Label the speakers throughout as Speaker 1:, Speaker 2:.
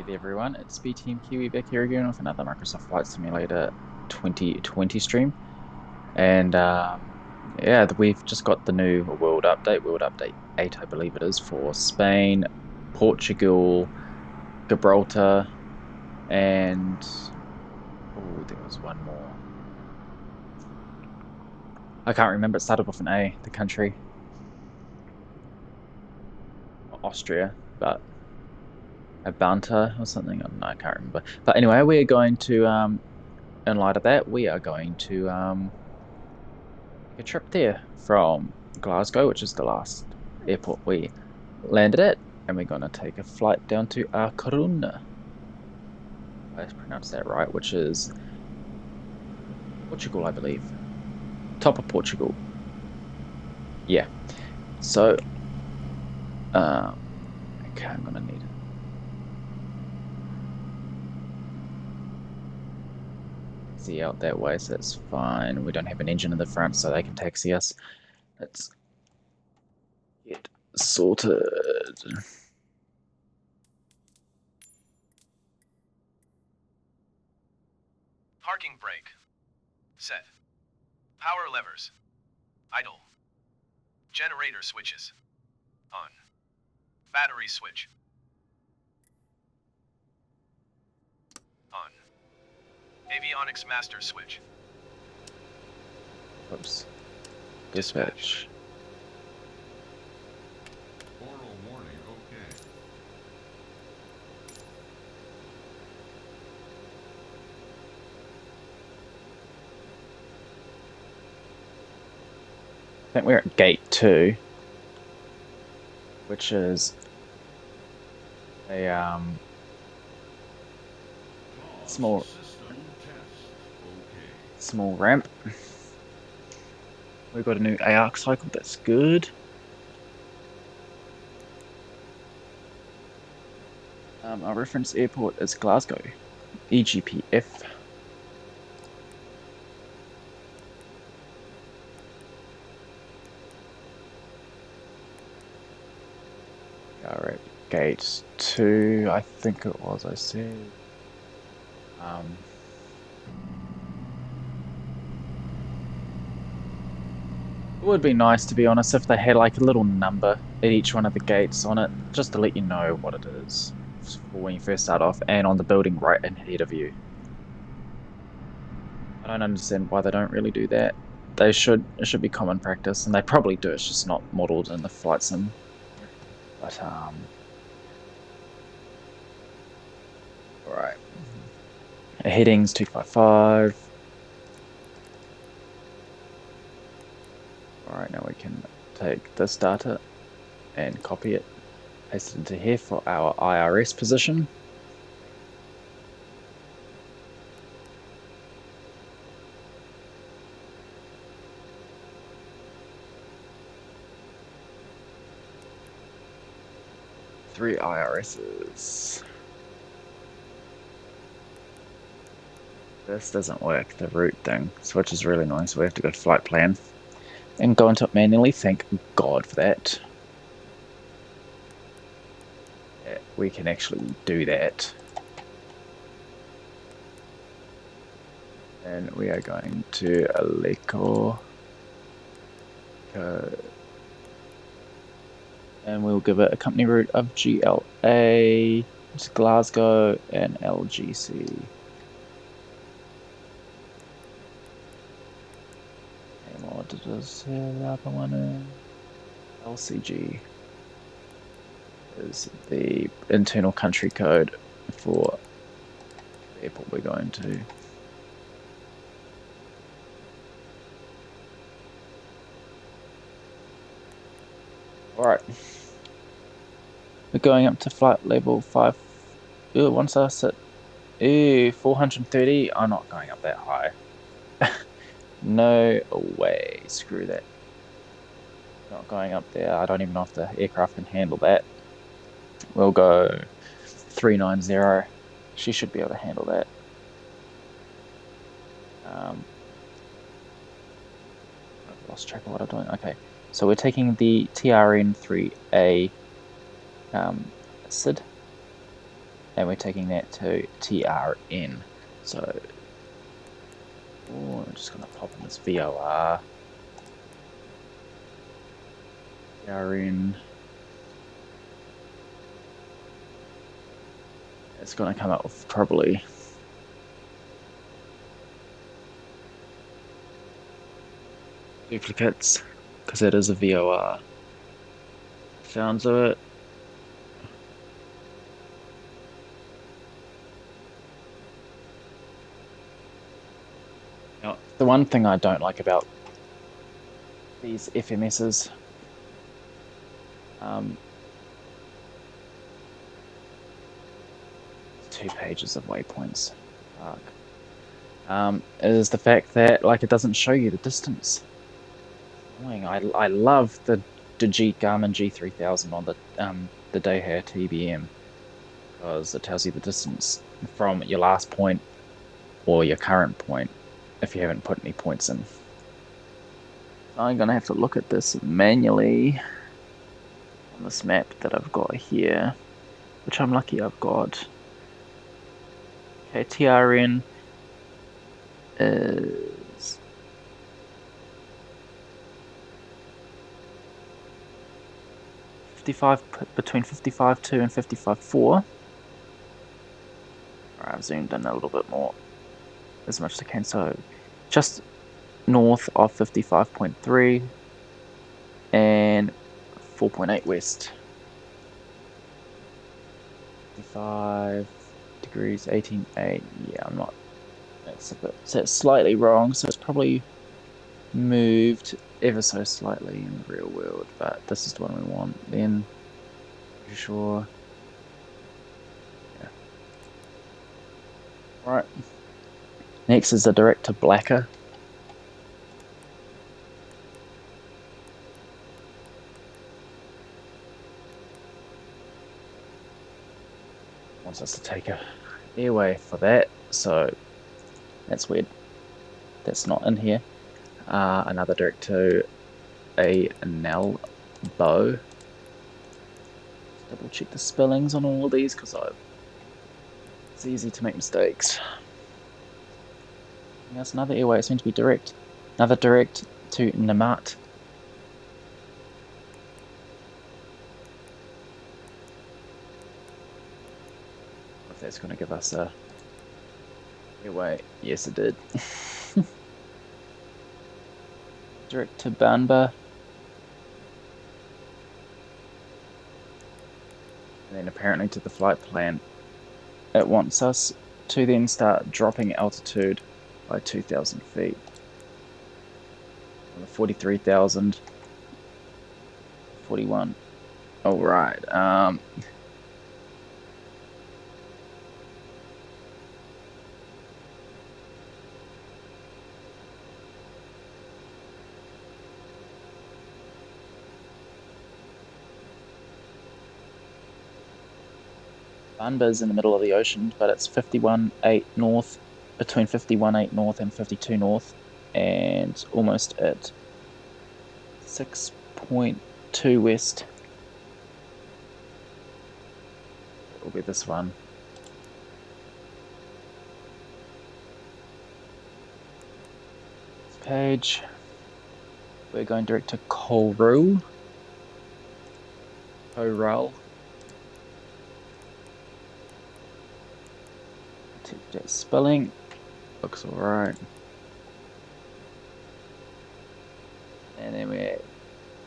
Speaker 1: there everyone, it's BTM Kiwi back here again with another Microsoft Flight Simulator 2020 stream. And yeah, we've just got the new World Update 8 I believe it is, for Spain, Portugal, Gibraltar, and oh, there was one more. I can't remember, it started with an A, the country. Austria, but Abanta or something, I don't know, I can't remember. But anyway, we're going to, in light of that, we are going to take a trip there from Glasgow, which is the last airport we landed at, and we're going to take a flight down to A Coruña. I pronounced that right, which is Portugal, I believe. Top of Portugal. Yeah. So, okay, I'm gonna need it. Taxi out that way, so that's fine. We don't have an engine in the front, so they can taxi us. Let's get sorted.
Speaker 2: Parking brake. Set. Power levers. Idle. Generator switches. On. Battery switch. On. Avionics master switch.
Speaker 1: Oops. Dispatch.
Speaker 3: Oral warning, okay.
Speaker 1: I think we're at gate 2, which is a small ramp. We've got a new ARC cycle, that's good. Our reference airport is Glasgow, EGPF. Alright, gate 2, I think it was, I said. It would be nice, to be honest, if they had like a little number at each one of the gates on it, just to let you know what it is for when you first start off, and on the building right ahead of you. I don't understand why they don't really do that. It should be common practice, and they probably do, it's just not modelled in the flight sim. But alright. Headings 255. Alright, now we can take this data and copy it, paste it into here for our IRS position. Three IRSs. This doesn't work, the route thing, which is really nice. We have to go to flight plan and go into it manually. Thank God for that. Yeah, we can actually do that. And we are going to a LECO. And we'll give it a company route of GLA, it's Glasgow, and LGC. What did this the other one is? LCG is the internal country code for the airport we're going to. Alright. We're going up to flight level 5. Ooh, once I sit. Ooh, 430. I'm not going up that high. No way, screw that. Not going up there, I don't even know if the aircraft can handle that. We'll go 390, she should be able to handle that. I've lost track of what I'm doing, okay. So we're taking the TRN3A SID. and we're taking that to TRN. So, I'm just gonna pop in this VOR. TRN. It's gonna come up with probably duplicates, because it is a VOR. Sounds of it. Now, the one thing I don't like about these FMSs, 2 pages of waypoints, is the fact that it doesn't show you the distance. Annoying. I love the Garmin G3000 on the Daihatsu TBM, because it tells you the distance from your last point or your current point if you haven't put any points in. I'm gonna have to look at this manually on this map that I've got here, which I'm lucky I've got. Okay, TRN is between 55.2 and 55.4. Alright, I've zoomed in a little bit more, as much as I can. So just north of 55.3 and 4.8 west. 55 degrees, 18.8. Yeah, I'm not. That's slightly wrong, so it's probably moved ever so slightly in the real world, but this is the one we want. Then, sure. Yeah. Right. Next is the direct to blacker. Wants us to take a airway for that, so that's weird. That's not in here. Another direct to a Nell bow. Double check the spellings on all of these, because it's easy to make mistakes. And that's another airway. It's meant to be direct. Another direct to Namat. If that's going to give us a airway. Yes, it did. Direct to Banba. And then apparently to the flight plan. It wants us to then start dropping altitude by 2,000 feet. 43,000. 41. Alright. Banba's in the middle of the ocean, but it's 51.8 north, between 51.8 north and 52 north, and almost at 6.2 west. It will be this one. This page. We're going direct to Corul. That spelling looks alright. And then we're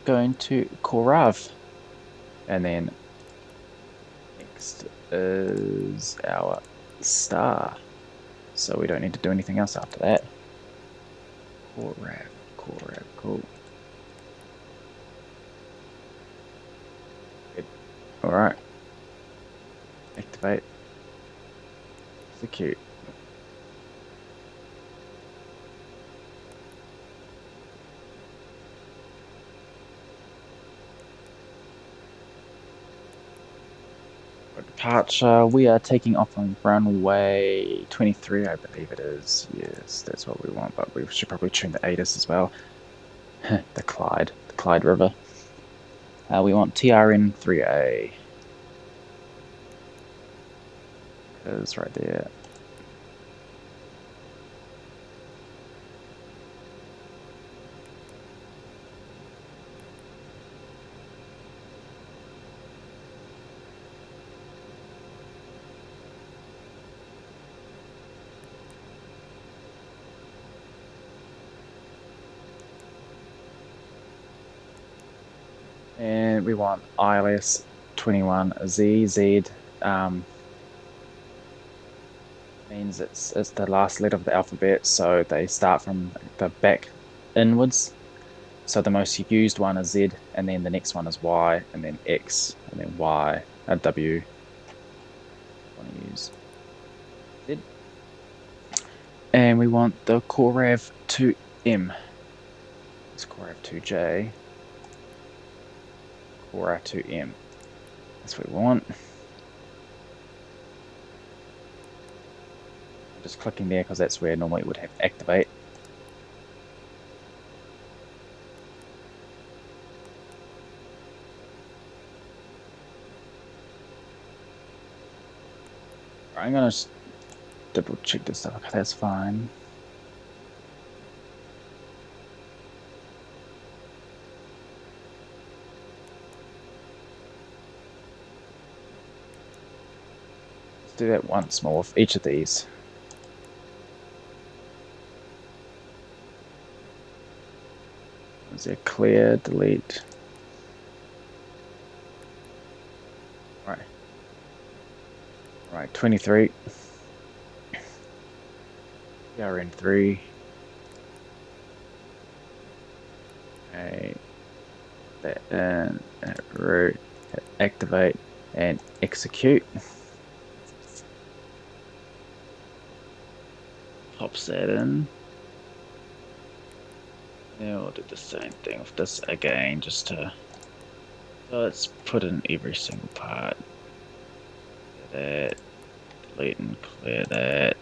Speaker 1: going to Korav. And then next is our star. So we don't need to do anything else after that. Korav, cool. Good. Alright. Activate. Execute. For departure, we are taking off on runway 23, I believe it is. Yes, that's what we want, but we should probably tune the ATIS as well. the Clyde River. We want TRN 3A. is right there. And we want ILS 21ZZ. Means it's the last letter of the alphabet, so they start from the back inwards. So the most used one is Z, and then the next one is Y, and then X, and then Y, and W. I want to use Z. And we want the Corav 2M. It's Corav 2J. Corav 2M. That's what we want. I'm just clicking there because that's where normally it would have activate. I'm gonna double check this stuff. Okay, that's fine. Let's do that once more with each of these. Is there clear, delete? Right. Right, 23. PRN3. Okay. That in, root, activate, and execute. Pops that in. Now we'll do the same thing with this again, just to. So let's put in every single part. Clear that. Delete and clear that.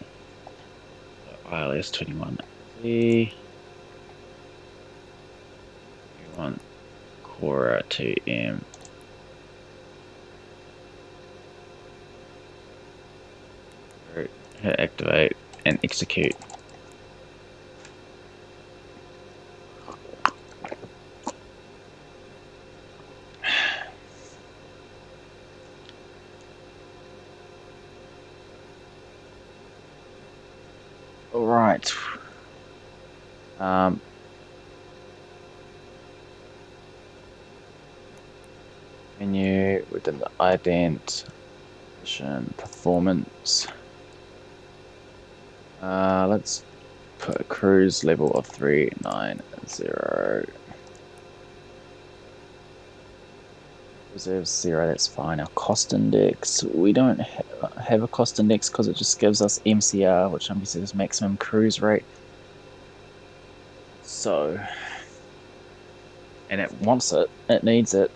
Speaker 1: So ILS 21Z. We want Cora 2M. Hit activate and execute. All right. Menu within the ident, mission, performance. Let's put a cruise level of 390. Reserve 0, that's fine. Our cost index, we don't have a cost index because it just gives us MCR, which obviously is maximum cruise rate. So, and it wants it, it needs it.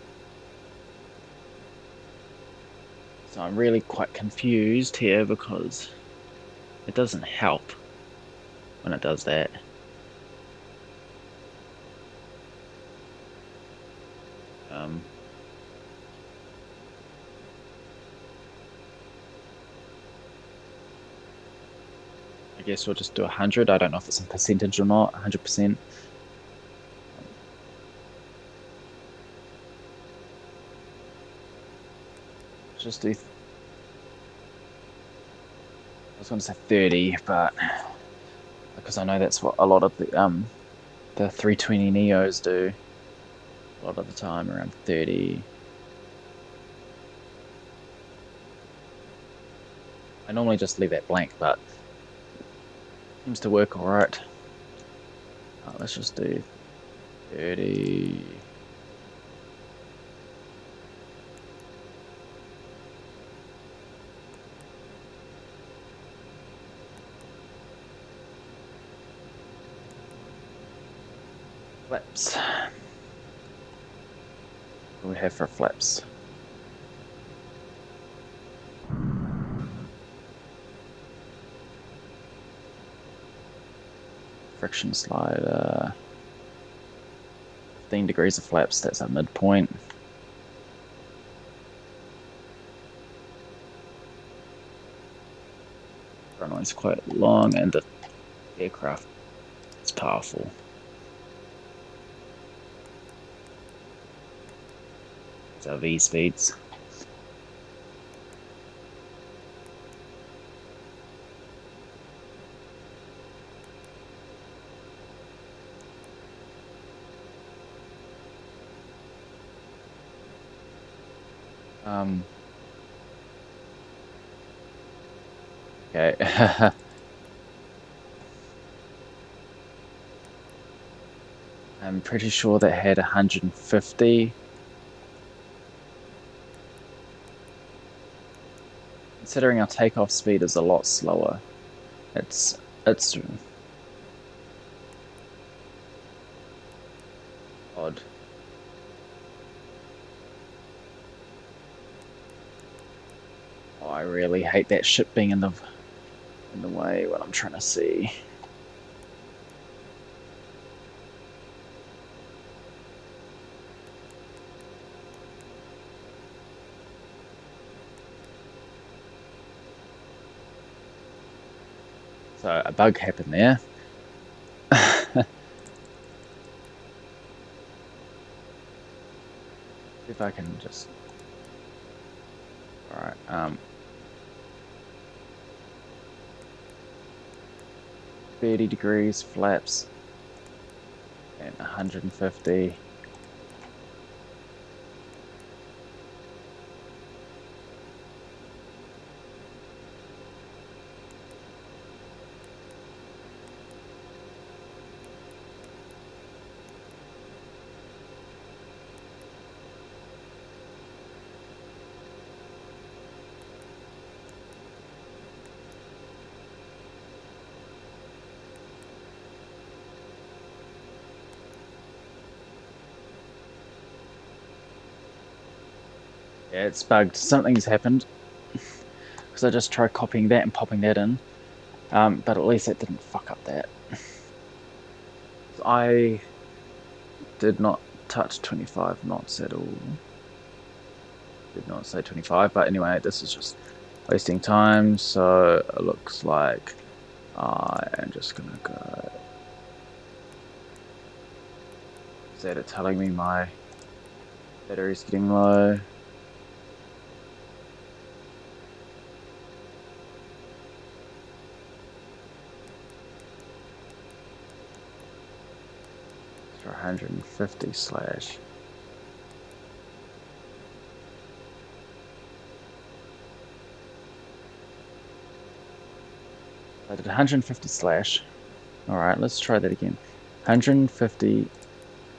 Speaker 1: So I'm really quite confused here because it doesn't help when it does that. I guess we'll just do 100. I don't know if it's in percentage or not. 100%. Just do. I was going to say 30, but because I know that's what a lot of the 320 Neos do. A lot of the time, around 30. I normally just leave that blank, but seems to work all right. Let's just do 30. Flaps. What do we have for flaps? Friction slider. 15 degrees of flaps, that's our midpoint. line's quite long, and the aircraft is powerful. It's our V speeds. Okay. I'm pretty sure that had 150. Considering our takeoff speed is a lot slower, it's odd. Oh, I really hate that ship being in the way when I'm trying to see. So a bug happened there. If I can just... Alright, 30 degrees, flaps, and 150. Yeah, it's bugged. Something's happened. Because I just tried copying that and popping that in. But at least it didn't fuck up that. I did not touch 25 knots at all. Did not say 25, but anyway, this is just wasting time. So it looks like I am just gonna go. Is that it telling me my battery's getting low? For 150 slash. I did 150 slash. Alright, let's try that again. 150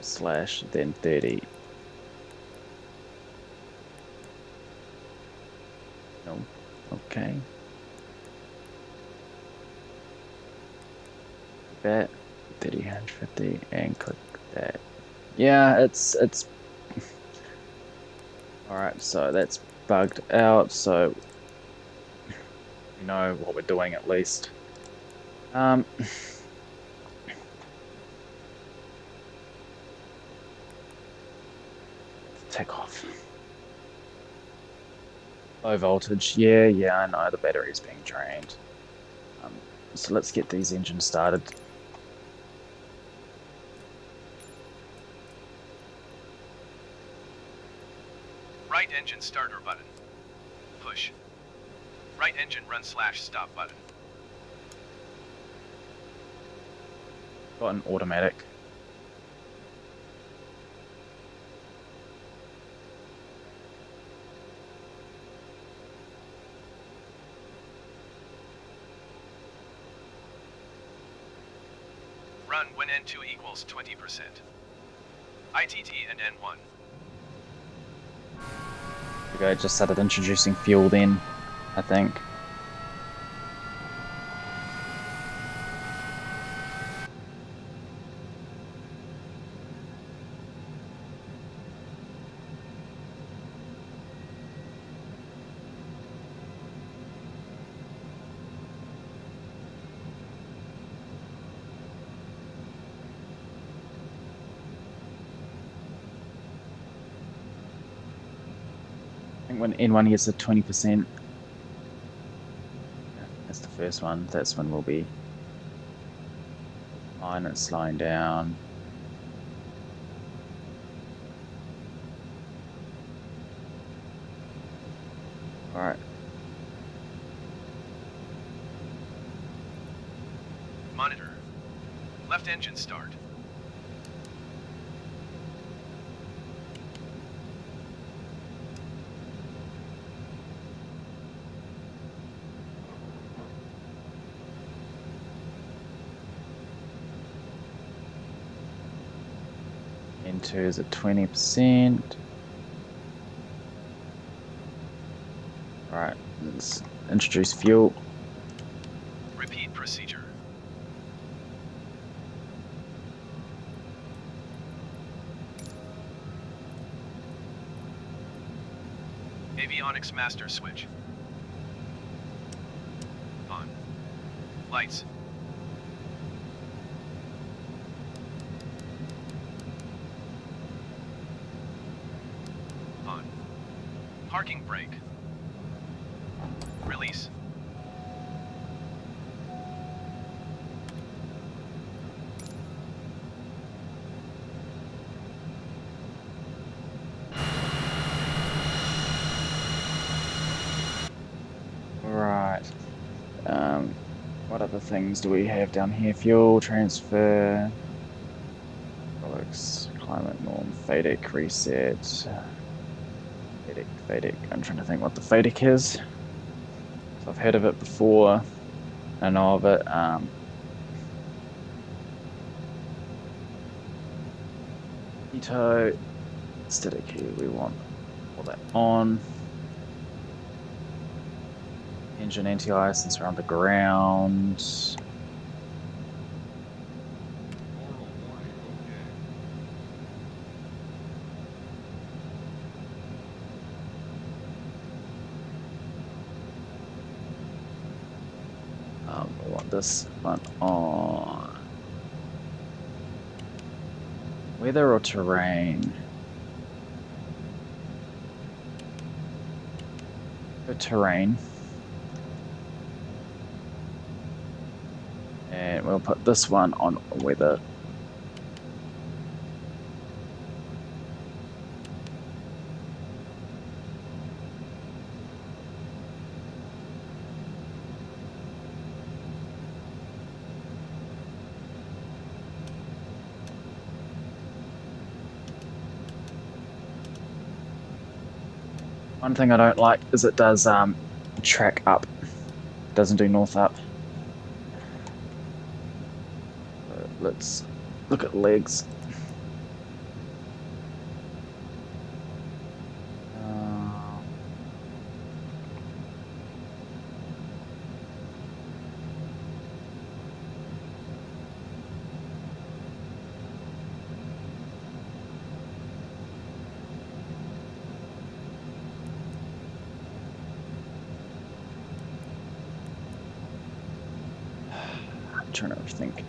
Speaker 1: slash, then 30. No. Okay. That 30, 150, and click that. Yeah, it's alright, so that's bugged out, so we know what we're doing at least. Take off. Low voltage, yeah, I know the battery is being drained. So let's get these engines started.
Speaker 2: Right engine starter button. Push. Right engine run / stop button.
Speaker 1: Got an automatic.
Speaker 2: Run when N2 equals 20%. ITT and N1.
Speaker 1: Okay, I just started introducing fuel then, I think. I think when N1 gets to 20%, that's the first one, that's when we'll be fine. It's slowing down. Alright.
Speaker 2: Monitor. Left engine start.
Speaker 1: N2 is at 20%. Alright, let's introduce fuel.
Speaker 2: Repeat procedure. Avionics master switch. On. Lights. On. Parking brake. Release.
Speaker 1: Right. What other things do we have down here? Fuel, transfer, products, climate norm, FADEC reset. FADEC. I'm trying to think what the FADEC is. So I've heard of it before. I know of it. Veto, static here. We want all that on. Engine anti-ice since we're underground.
Speaker 3: Oral warning,
Speaker 1: We want this one on. Weather or terrain? The terrain. And we'll put this one on weather. One thing I don't like is it does track up. It doesn't do north up. Let's look at legs. I'm trying to think.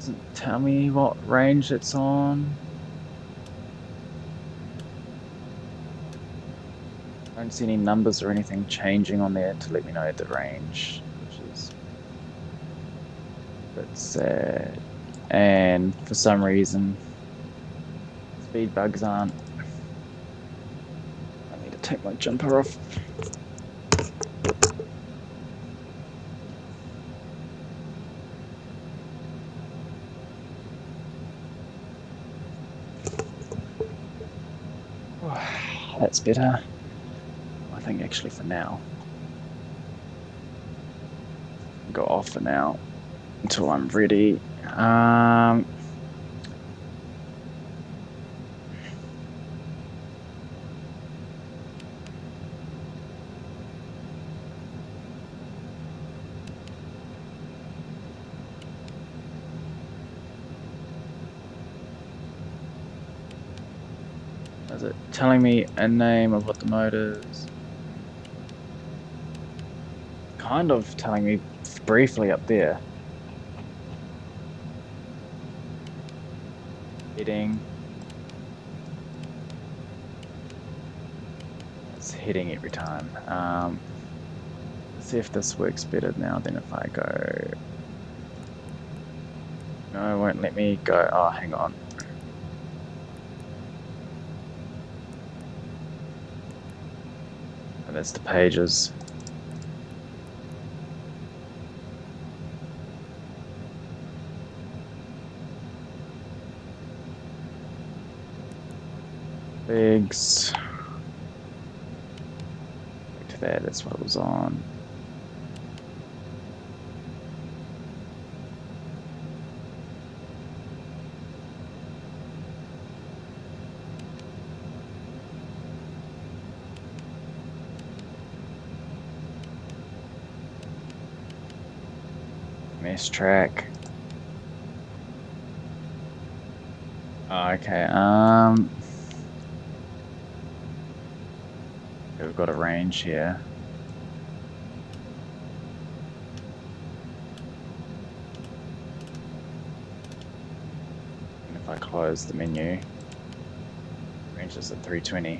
Speaker 1: Doesn't tell me what range it's on. I don't see any numbers or anything changing on there to let me know the range, which is a bit sad. And for some reason, speed bugs aren't. I need to take my jumper off. That's better. I think actually for now. Go off for now until I'm ready. Is it telling me a name of what the mode is? Kind of telling me briefly up there. Heading. It's heading every time. Let's see if this works better now than if I go. No, it won't let me go. Oh, hang on. Oh, that's the pages. Legs. Back to that, that's what it was on. Mesh track. Oh, okay, we've got a range here. And if I close the menu, range is at 320.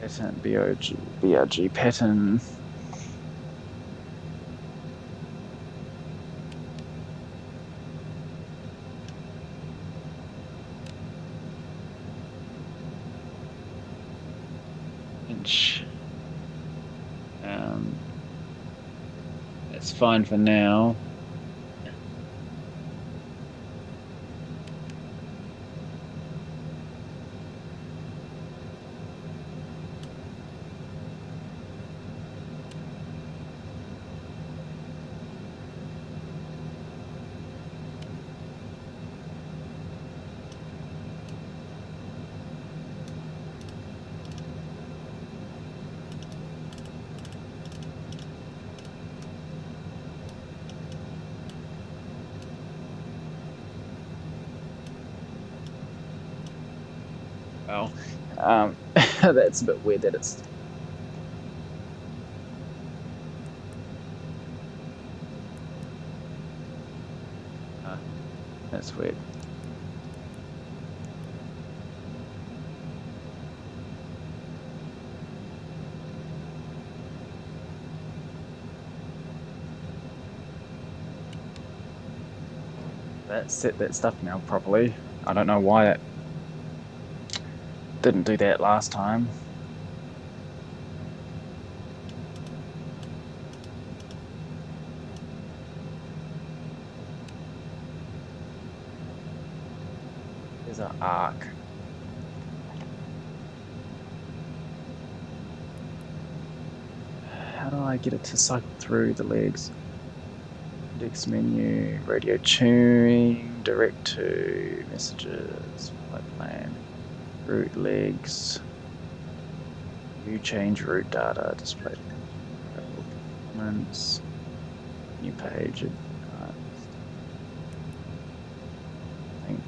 Speaker 1: Pattern, BRG pattern. Inch. That's fine for now. Well, that's a bit weird that it's. That's weird. That set that stuff now properly. I don't know why it didn't do that last time. There's an arc. How do I get it to cycle through the legs? Index menu, radio tuning, direct to messages, flight plan, route legs, view change route data, display performance, new page, advanced. Think.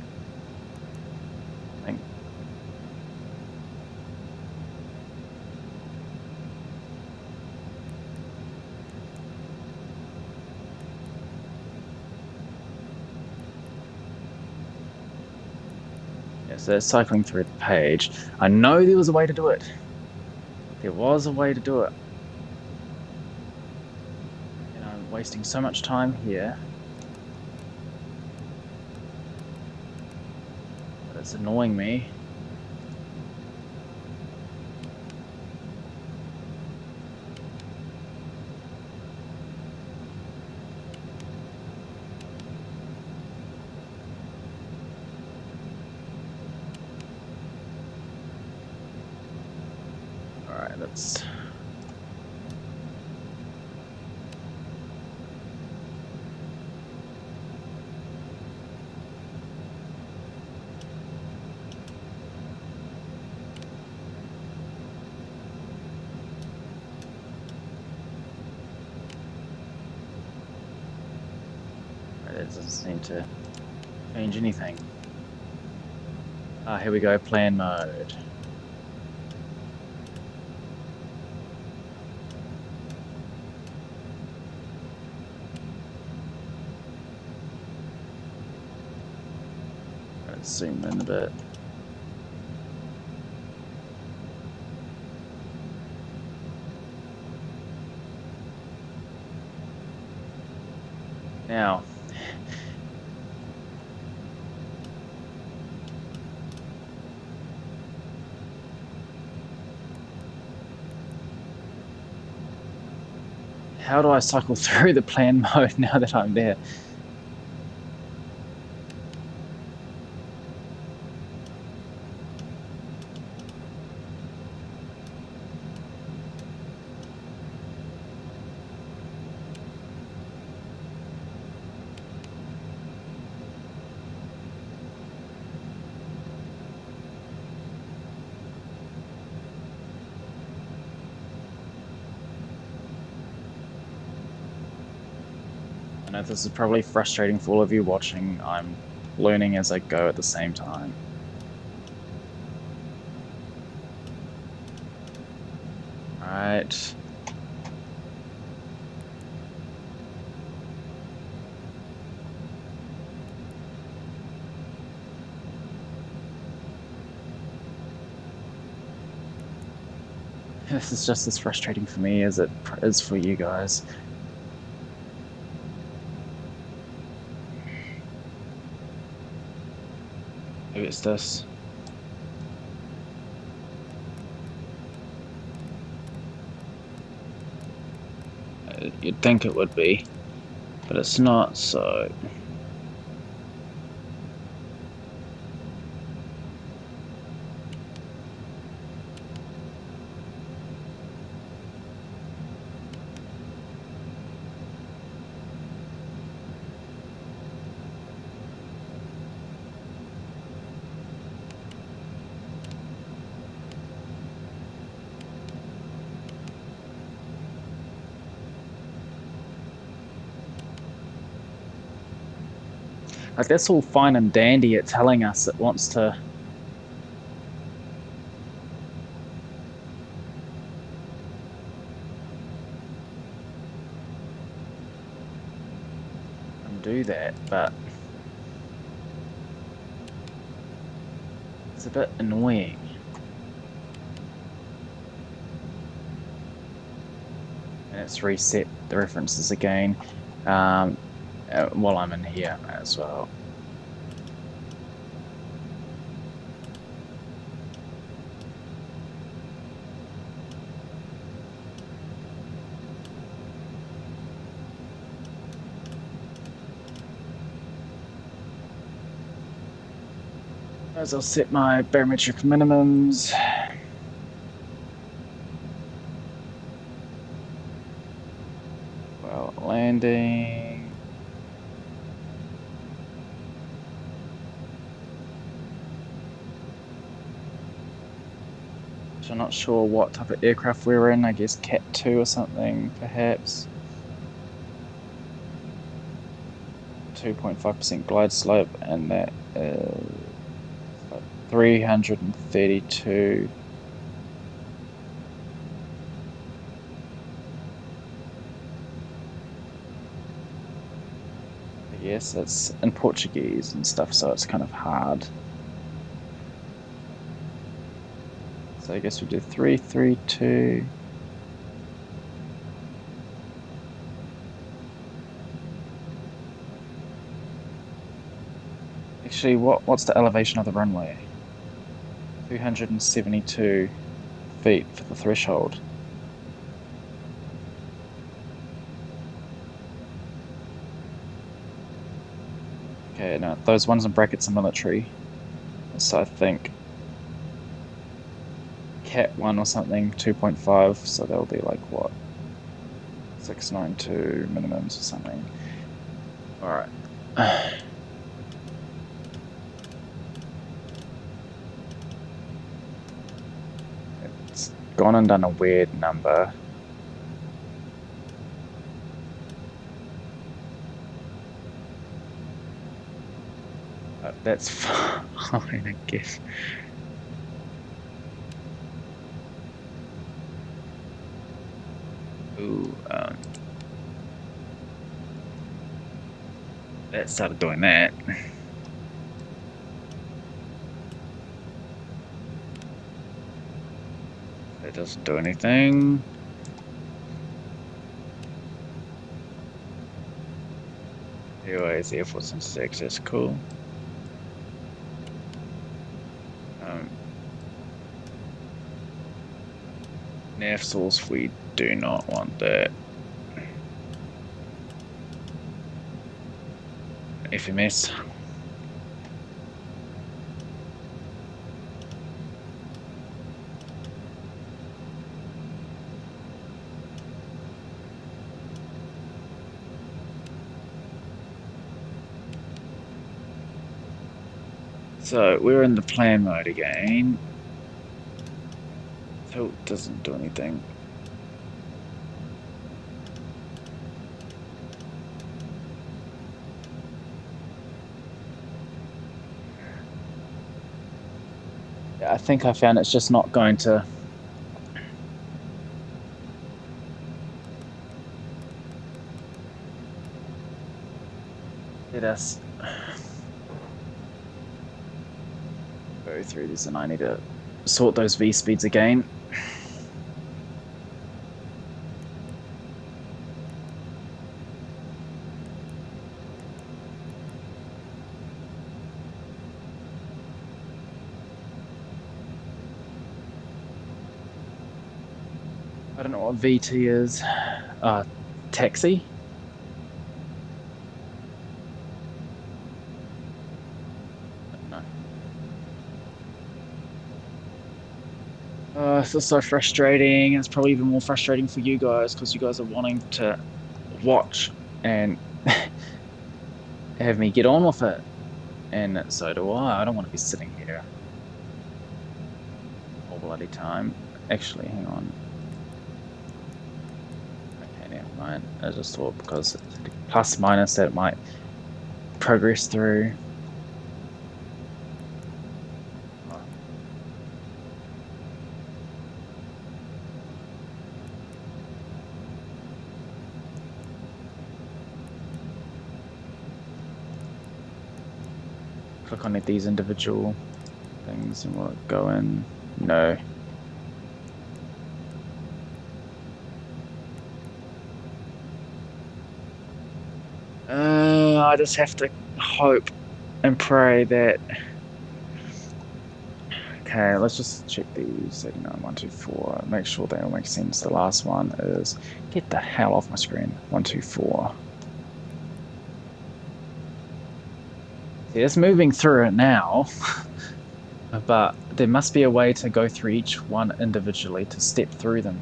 Speaker 1: So it's cycling through the page. I know there was a way to do it. There was a way to do it. And I'm wasting so much time here. But it's annoying me. Let's It doesn't seem to change anything. Ah, here we go, plan mode. Let's zoom in a bit. Now, how do I cycle through the plan mode now that I'm there? I know this is probably frustrating for all of you watching. I'm learning as I go at the same time. Alright. This is just as frustrating for me as it is for you guys. Maybe it's this. You'd think it would be, but it's not, so... Like, that's all fine and dandy at telling us it wants to... do that, but... it's a bit annoying. And it's reset the references again. While I'm in here as well. As I'll set my barometric minimums. Well, landing. I'm not sure what type of aircraft we're in. I guess Cat 2 or something, perhaps. 2.5% glide slope, and that is 332. Yes, it's in Portuguese and stuff, so it's kind of hard. So I guess we do 332. Actually, what's the elevation of the runway? 272 feet for the threshold. Okay, now those ones in brackets are military. So I think Cat 1 or something, 2.5, so that'll be like what? 692 minimums or something. Alright. It's gone and done a weird number. That's fine, I guess. Ooh, that started doing that. That doesn't do anything. Anyways, Air Force into access, cool. Nav source, we do not want that. FMS. So we're in the plan mode again. So it doesn't do anything. Yeah, I think I found it's just not going to. Let us go through this, and I need to sort those V speeds again. I don't know what VT is. Taxi? No. This is so frustrating. It's probably even more frustrating for you guys because you guys are wanting to watch and have me get on with it. And so do I. I don't want to be sitting here all bloody time. Actually, hang on. Okay, never mind. I just thought because plus minus that might progress through. Click on these individual things and we'll go in. No. I just have to hope and pray that. Okay, let's just check these. 124. Make sure they all make sense. The last one is get the hell off my screen. 124. See, it's moving through it now, but there must be a way to go through each one individually to step through them.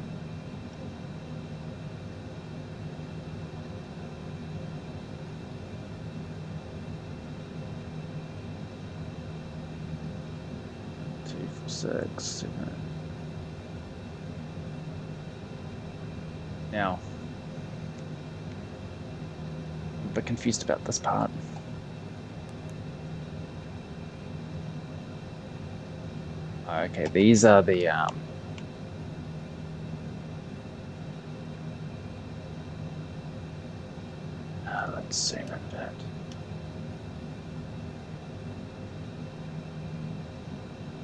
Speaker 1: Six, 7. Now, I'm a bit confused about this part. Okay, these are the let's zoom in a bit.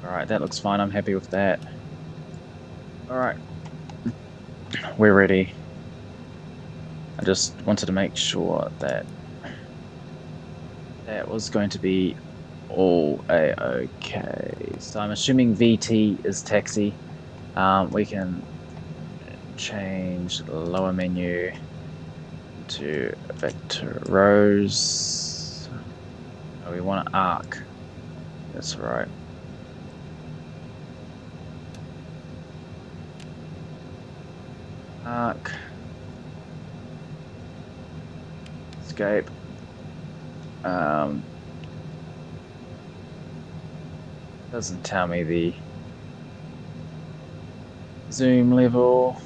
Speaker 1: Alright, that looks fine. I'm happy with that. Alright. We're ready. I just wanted to make sure that that was going to be all a-okay. So I'm assuming VT is taxi. We can change the lower menu to vector rows. Oh, we want an arc. That's right. Arc. Escape. Doesn't tell me the zoom level,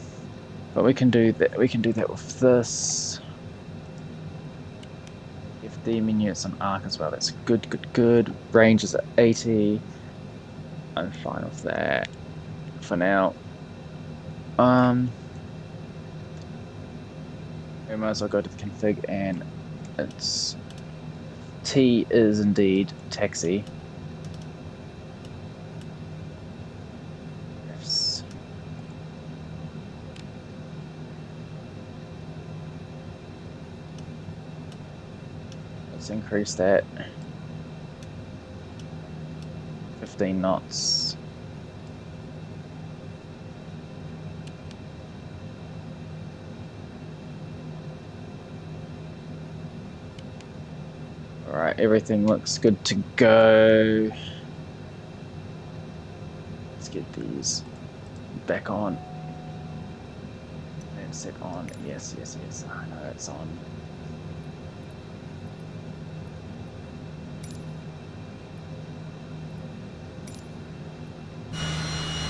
Speaker 1: but we can do that. We can do that with this. the menu, it's on arc as well. That's good, good, good. Range is at 80. I'm fine with that for now. We might as well go to the config, and it's T is indeed taxi. Yes. Let's increase that. 15 knots. Alright, everything looks good to go. Let's get these back on. And set on. Yes, yes, yes. I know it's on.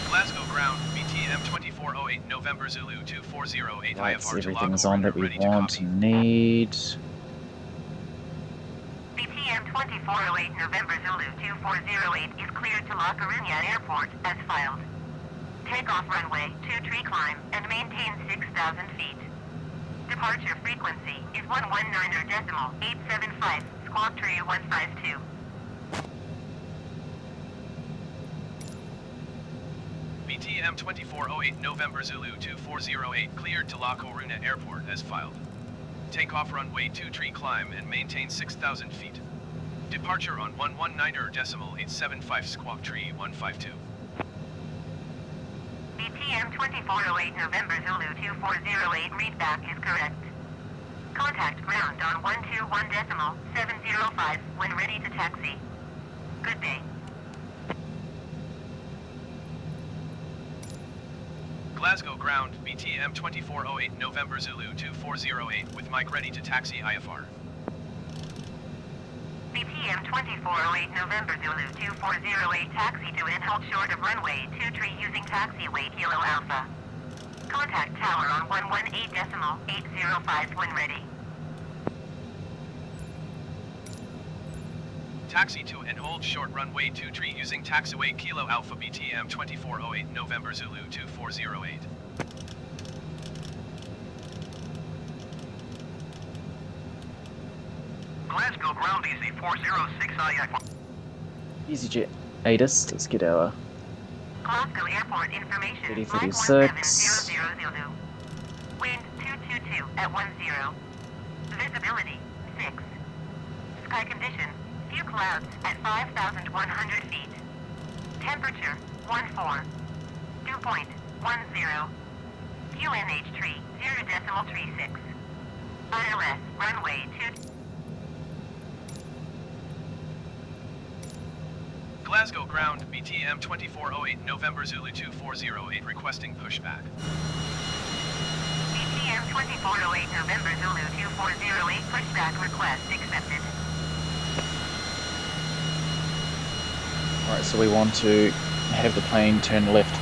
Speaker 2: Glasgow ground, BTM 2408 November Zulu 2408
Speaker 1: Lights,
Speaker 2: IFR to
Speaker 1: everything's
Speaker 2: Lago
Speaker 1: on
Speaker 2: Runner,
Speaker 1: that we
Speaker 2: ready to
Speaker 1: want
Speaker 2: copy.
Speaker 1: and need.
Speaker 4: BTM 2408 November Zulu 2408 is cleared to La Coruña Airport as filed. Takeoff runway 2 tree climb and maintain 6,000 feet. Departure frequency is 119.875, squawk tree 152.
Speaker 2: BTM 2408 November Zulu 2408 cleared to La Coruña Airport as filed. Takeoff runway 2 tree climb and maintain 6,000 feet. Departure on 119.875 squawk tree 152.
Speaker 4: BTM 2408 November Zulu 2408 readback is correct. Contact ground on 121.705 when ready to taxi. Good day.
Speaker 2: Glasgow ground, BTM 2408 November Zulu 2408 with mic ready to taxi IFR.
Speaker 4: BTM 2408 November Zulu 2408 taxi to and hold short of runway 2 tree using taxiway Kilo Alpha. Contact tower on 118.805 when ready.
Speaker 2: Taxi to and hold short runway 2 tree using taxiway Kilo Alpha BTM 2408 November Zulu 2408.
Speaker 4: Glasgow ground easy 406 IX.
Speaker 1: EasyJet ATIS, let's get our
Speaker 4: Glasgow Airport information.
Speaker 1: 3036.
Speaker 4: 51700 Wind 222 at 10. Visibility 6. Sky condition. Few clouds at 5,100 feet. Temperature 14. Dew point 10. QNH tree 0.36. ILS runway 2.
Speaker 2: Glasgow ground, BTM 2408 November Zulu 2408 requesting pushback.
Speaker 4: BTM 2408 November Zulu 2408 pushback request accepted.
Speaker 1: Alright, so we want to have the plane turn left.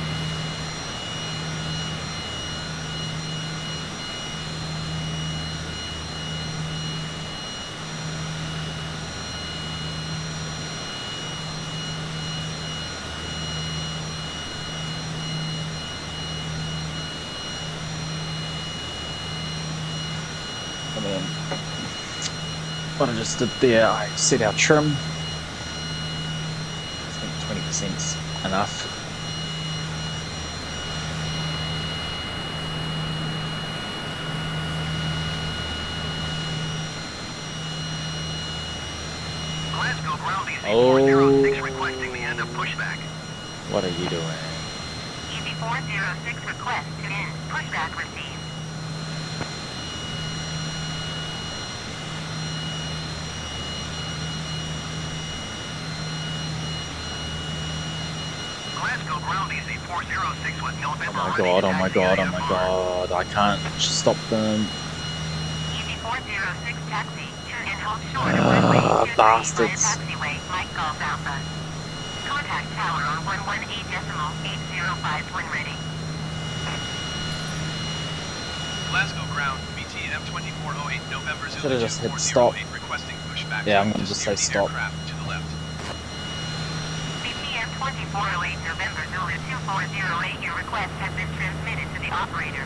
Speaker 1: And then what I just did there, I set our trim. I think 20%'s enough.
Speaker 4: Glasgow ground easy
Speaker 1: Oh.
Speaker 4: 406 requesting the end of pushback.
Speaker 1: What are you doing?
Speaker 4: Easy 406 request to end pushback received. Glasgow ground easy 406 with
Speaker 1: Oh
Speaker 4: November.
Speaker 1: my
Speaker 4: ready
Speaker 1: god,
Speaker 4: to
Speaker 1: oh my
Speaker 4: taxi
Speaker 1: god, oh my
Speaker 4: IFR.
Speaker 1: god, I can't stop them.
Speaker 4: Easy 406 taxi to and hold short of runway 23 via
Speaker 1: bastards.
Speaker 4: taxiway Mike Golf Alpha. Contact tower on 118.805 when ready.
Speaker 2: Glasgow ground, BTM 2408 November
Speaker 1: Should
Speaker 2: Zulu
Speaker 1: have just hit
Speaker 2: 2408
Speaker 1: stop.
Speaker 2: requesting pushback
Speaker 1: Yeah, I'm
Speaker 2: to
Speaker 1: gonna just
Speaker 2: steer
Speaker 1: say
Speaker 2: the
Speaker 1: stop.
Speaker 2: aircraft to the left.
Speaker 4: BTM 2408 November Zulu 2408, your request has been transmitted to the operator.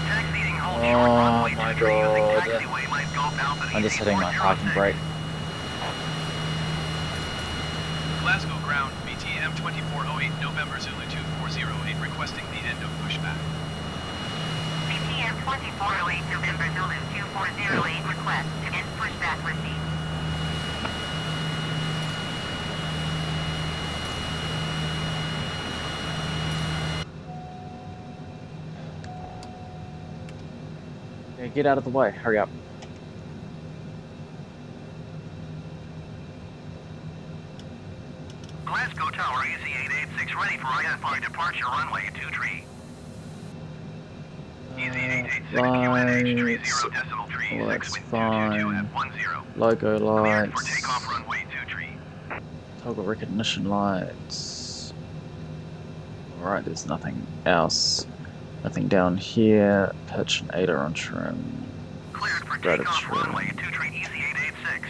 Speaker 4: Taxiing hold short
Speaker 1: Oh
Speaker 4: runway
Speaker 1: my
Speaker 4: 23 using
Speaker 1: god.
Speaker 4: taxiway line Golf Alpha
Speaker 1: I'm just hitting my parking
Speaker 4: 406.
Speaker 1: brake.
Speaker 2: Glasgow ground, BTM 2408 November Zulu 2408 requesting the end of pushback.
Speaker 4: BTM 2408 November Zulu 2408 request to end pushback received.
Speaker 1: Yeah, get out of the way. Hurry up.
Speaker 4: Glasgow Tower, EZ886 ready for IFR departure runway 23. EZ886 QNH 30 decimal 3
Speaker 1: Lights
Speaker 4: 6 wind 222
Speaker 1: fine.
Speaker 4: F10.
Speaker 1: Logo
Speaker 4: Cleared for
Speaker 1: lights.
Speaker 4: takeoff runway 23.
Speaker 1: Toggle recognition lights. Alright, there's nothing else. Nothing down here. Pitch and aileron trim.
Speaker 4: Cleared for
Speaker 1: Rudder
Speaker 4: takeoff
Speaker 1: trim.
Speaker 4: runway 23 EZ886.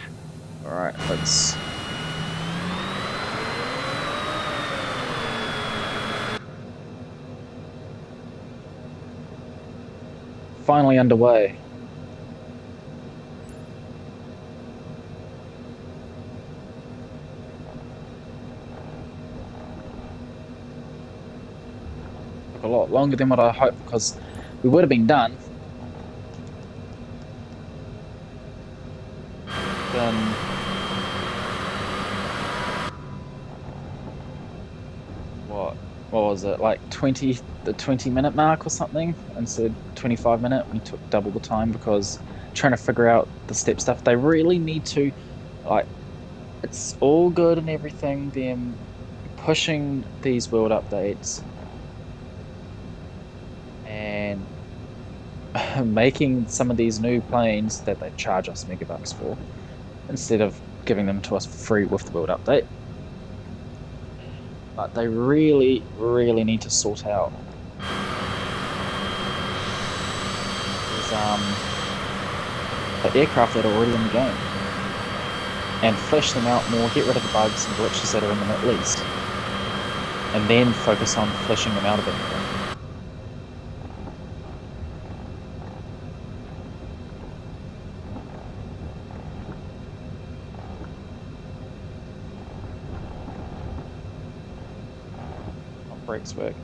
Speaker 1: Alright, let's. Finally underway. Took a lot longer than what I hoped because we would have been done. Then what was it, like the 20-minute mark or something instead of 25-minute. We took double the time because trying to figure out the step stuff. They really need to, like, it's all good and everything, them pushing these world updates and making some of these new planes that they charge us megabucks for instead of giving them to us for free with the world update. But they really, really need to sort out the aircraft that are already in the game and flesh them out more, get rid of the bugs and glitches that are in them at least, and then focus on fleshing them out a bit more. Brakes work.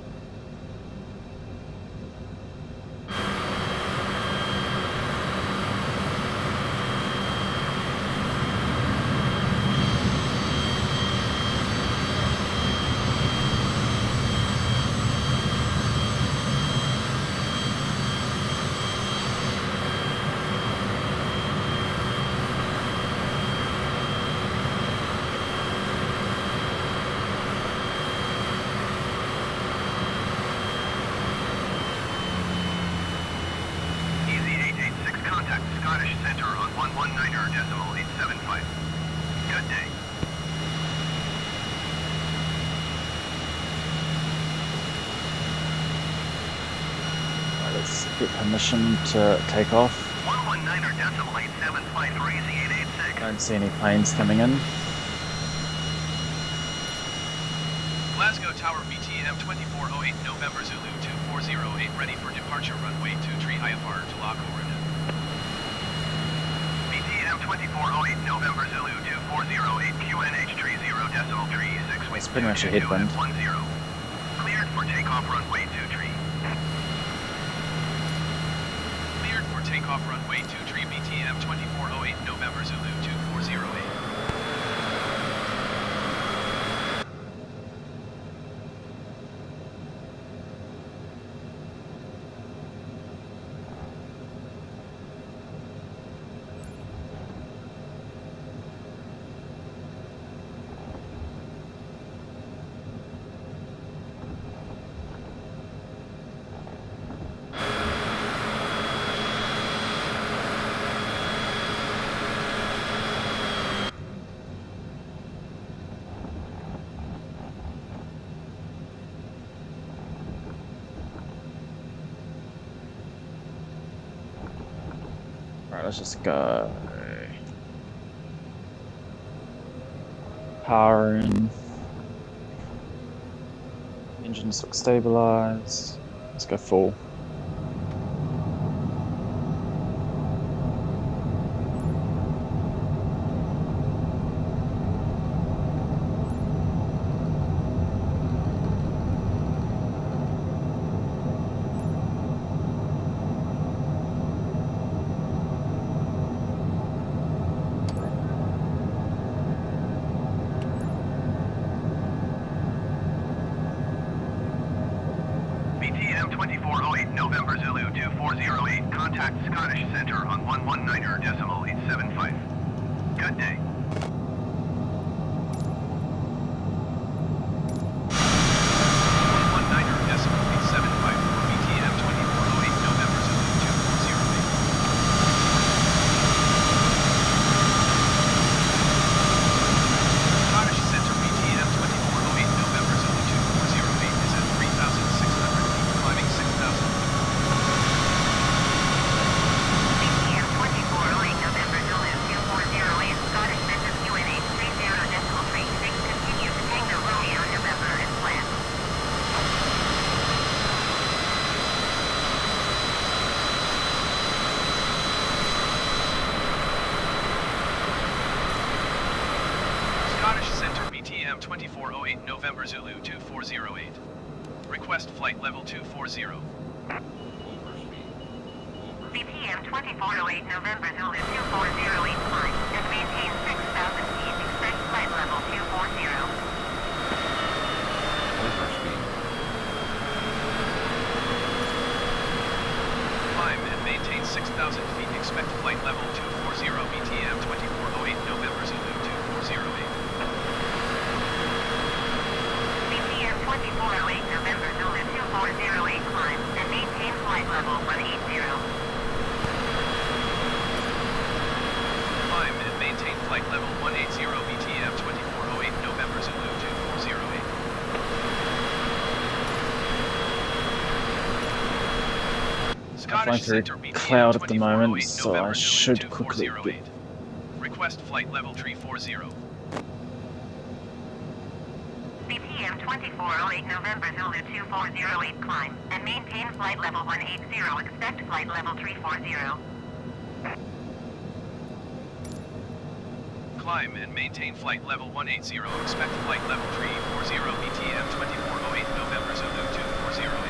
Speaker 4: EZ886 contact Scottish Centre on 119er decimal 875. Good day.
Speaker 1: Right, let's get permission to take off.
Speaker 4: 119er decimal 875 for EZ886.
Speaker 1: I don't see any planes coming in.
Speaker 2: Glasgow Tower BTM 2408 November Zulu 2408 ready for departure runway 23 IFR to La Coruña.
Speaker 4: BTM 2408 November Zulu 2408 QNH 30 decimal 36
Speaker 1: It's pretty much a headwind.
Speaker 4: 10. Cleared for takeoff runway 23.
Speaker 2: Cleared for takeoff runway 23 BTM 2408 November Zulu 2408.
Speaker 1: Alright, let's just go. Power in. Engines look stabilized. Let's go full.
Speaker 2: BTM 2408 November Zulu 2408. Contact Scottish Centre on 119.875. Good day. BTM 2408 November Zulu 2408. Request flight level 240.
Speaker 4: BTM 2408 November Zulu 2408 climb and maintain 6,000 feet. Expect flight level 240.
Speaker 2: Climb and maintain 6,000 feet. Expect flight level 240. BTM 2408 November Zulu 2408.
Speaker 4: 2408 November Zulu 2408 climb and maintain flight level 180.
Speaker 2: Climb and maintain flight level 180. BTM 2408 November Zulu 2408.
Speaker 1: I'm flying through a cloud at the moment, so I should quickly get...
Speaker 2: Request flight level 340.
Speaker 4: BTM 2408 November Zulu 2408 climb and maintain flight level 180. Expect flight level 340.
Speaker 2: Climb and maintain flight level 180. Expect flight level 340. BTM 2408 November Zulu 2408.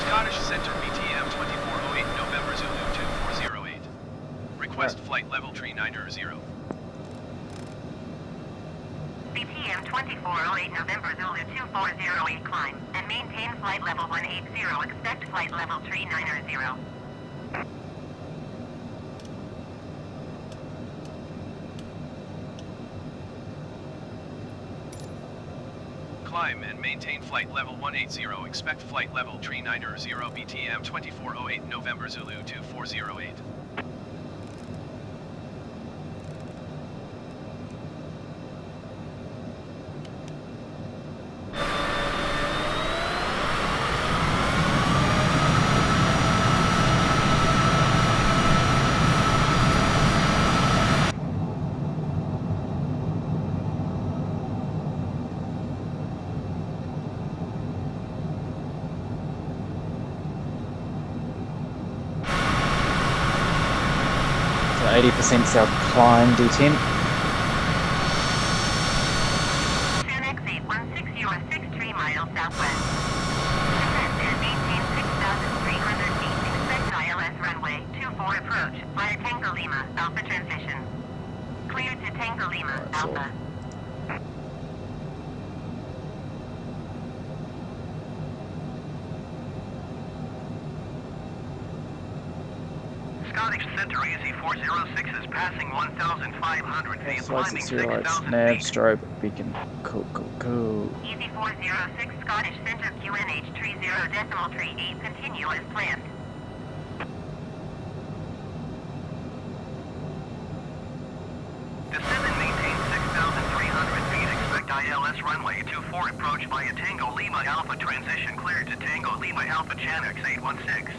Speaker 2: Scottish Centre BTM 2408 November Zulu 2408. Request flight level 390.
Speaker 4: BTM 2408 November Zulu 2408 climb and maintain flight level 180. Expect flight level 390.
Speaker 2: Climb and maintain flight level 180. Expect flight level 390. BTM 2408 November Zulu 2408.
Speaker 1: So 80% south climb, D10.
Speaker 4: San exit 16063 miles southwest. Descend and maintain 6,300 feet. Expect ILS runway 24 approach via Tango Lima Alpha transition. Clear to Tango Lima Alpha.
Speaker 2: Scottish Centre Easy 406 is passing 1,500 feet,
Speaker 1: Flight
Speaker 2: climbing
Speaker 1: 60 lights,
Speaker 2: 6,000
Speaker 1: nav,
Speaker 2: feet.
Speaker 1: strobe, beacon. Cool.
Speaker 4: Easy 406 Scottish Centre QNH 30.38 continue as planned.
Speaker 2: Descend and maintain 6,000
Speaker 5: US runway 24 approach via Tango Lima Alpha transition cleared to Tango Lima Alpha Chanex 816.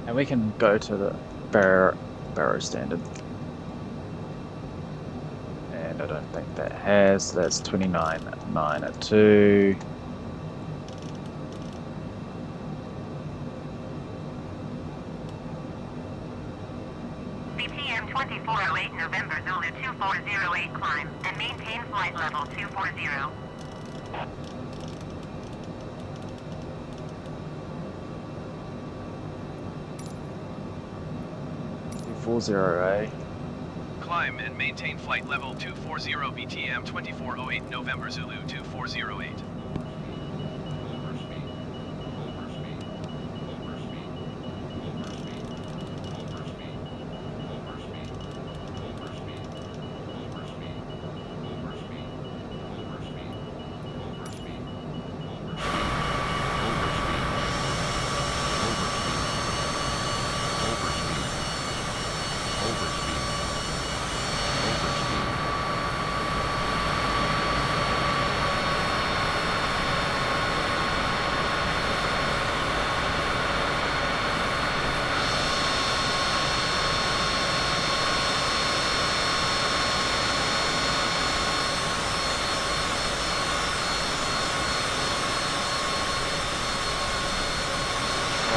Speaker 1: And we can go to the Barrow standard. And I don't think that has, so that's 29.902.
Speaker 4: BTM 2408 November Zulu 2408 climb and maintain flight level 240.
Speaker 1: 240,
Speaker 2: Climb and maintain flight level 240 BTM 2408 November Zulu 2408.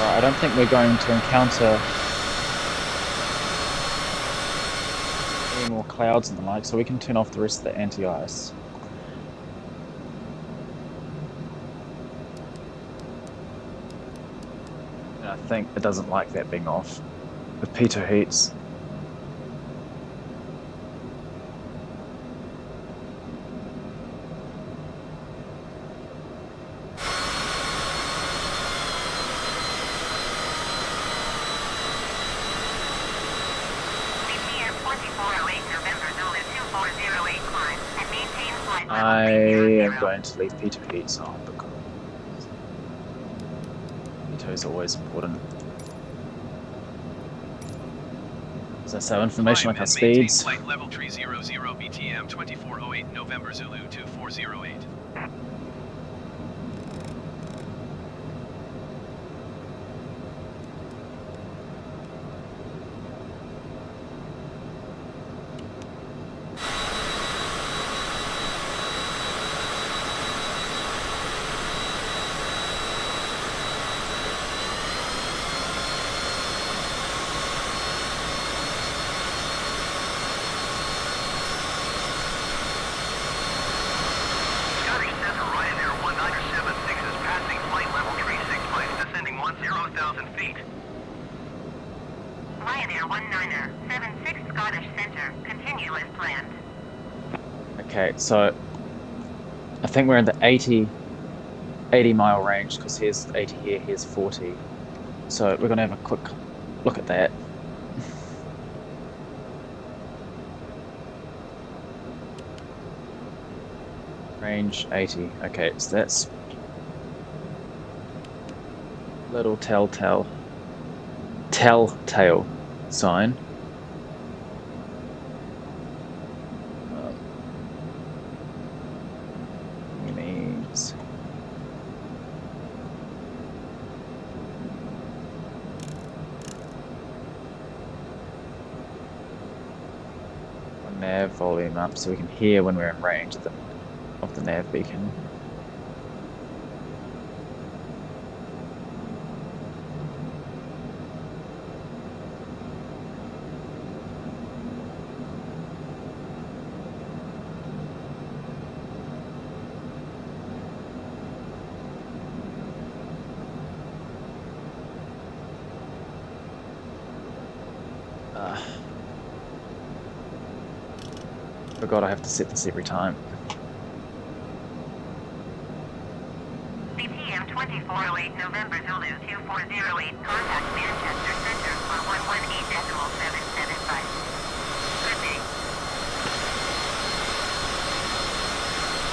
Speaker 1: I don't think we're going to encounter any more clouds and the like, so we can turn off the rest of the anti-ice. And I think it doesn't like that being off with pitot heats. I am going to leave pitot heats on because pitot is always important. So information like our speeds.
Speaker 2: Flight level 300 BTM 2408 November Zulu 2408.
Speaker 1: Okay, so I think we're in the 80 mile range because here's 80 here, here's 40. So we're going to have a quick look at that. Range 80. Okay, so that's little telltale sign. Nav volume up so we can hear when we're in range of the nav beacon. Forgot I have to set this every time.
Speaker 4: BTM 2408 November Zulu 2408, contact Manchester Center for 118.775. Good day.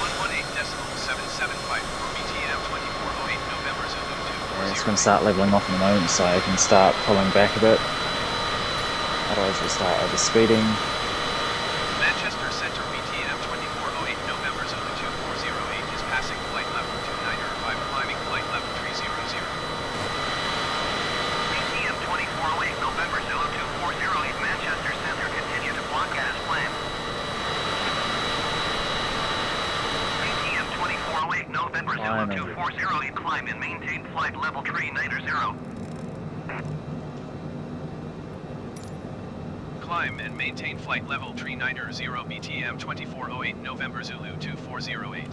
Speaker 2: 118.775 for BTM 2408 November Zulu
Speaker 1: Yeah, it's
Speaker 2: 2408.
Speaker 1: going to start leveling off in a moment, so I can start pulling back a bit. Otherwise we'll start overspeeding.
Speaker 2: Manchester Center BTM 2408 November Zulu 2408 is passing flight level 2905, climbing flight level 300.
Speaker 5: BTM 2408 November Zulu 2408 Manchester Center, continue to block as planned. BTM 2408 November Zulu 2408, climb and maintain flight level 390.
Speaker 2: Climb and maintain flight level 390 BTM 2408 November Zulu 2408.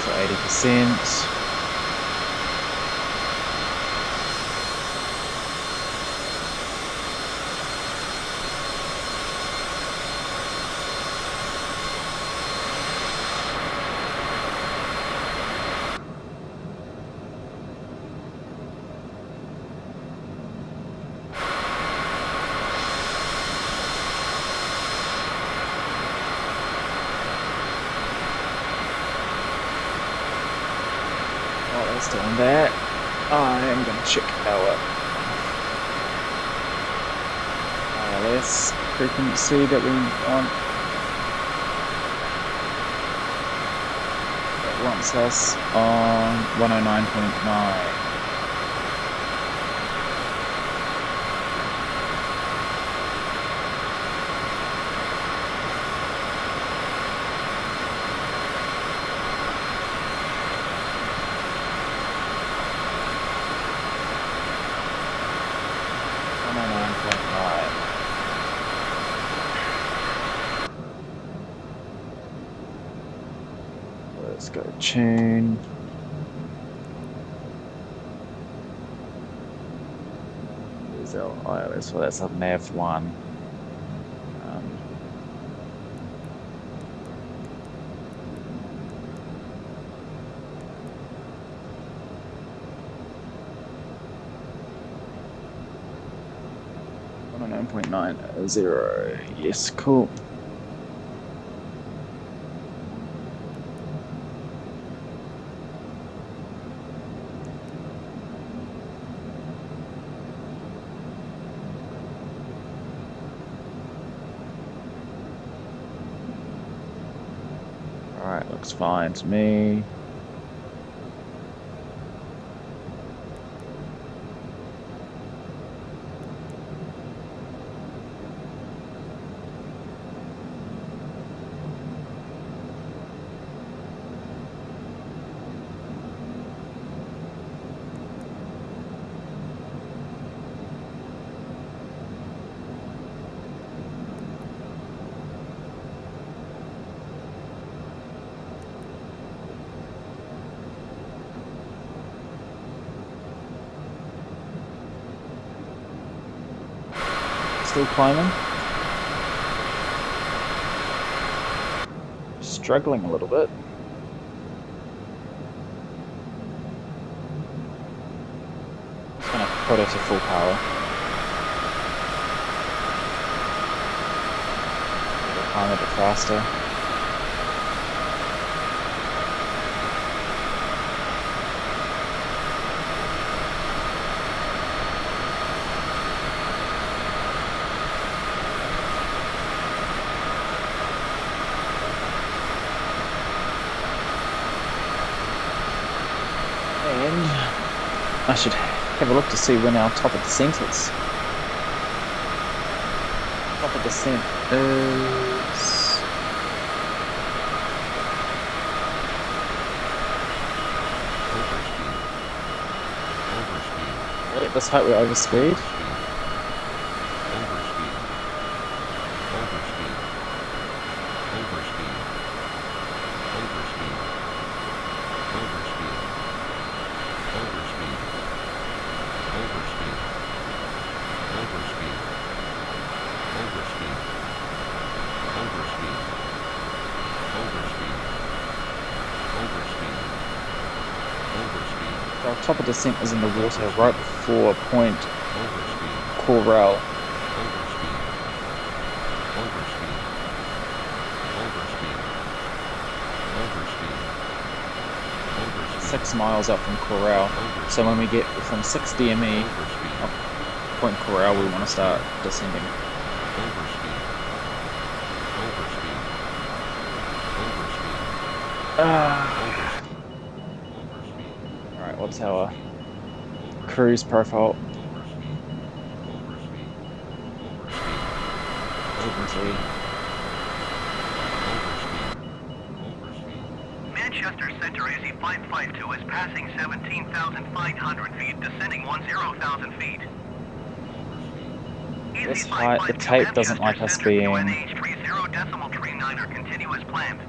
Speaker 1: So 80%. While that's doing that, I am going to check our ILS frequency that we want. It wants us on 109.9. Let's go tune. There's our ILS, well that's a nav1. On 9.90. Yes, cool. Alright, looks fine to me. Still climbing. Struggling a little bit. Just gonna put it to full power. Climb a bit faster. And I should have a look to see when our top of descent is. Top of descent is...
Speaker 3: Overspeed.
Speaker 1: At this height we're overspeed.
Speaker 3: Overspeed. Overspeed. Overspeed. Overspeed.
Speaker 1: Top of descent is in the water right before point
Speaker 3: Overspeed.
Speaker 1: Corral.
Speaker 3: Overspeed. Overspeed. Overspeed. Overspeed. Overspeed.
Speaker 1: 6 miles up from Corral. So when we get from 6 DME
Speaker 3: Overspeed.
Speaker 1: up point Corral, we want to start descending.
Speaker 3: Overspeed. Overspeed. Overspeed.
Speaker 1: Alright, what's our cruise profile?
Speaker 5: Manchester Center AZ552 is passing 17,500 feet, descending 10,000 feet.
Speaker 1: This height, the tape doesn't like us being...
Speaker 5: NH30.39 continuous planned.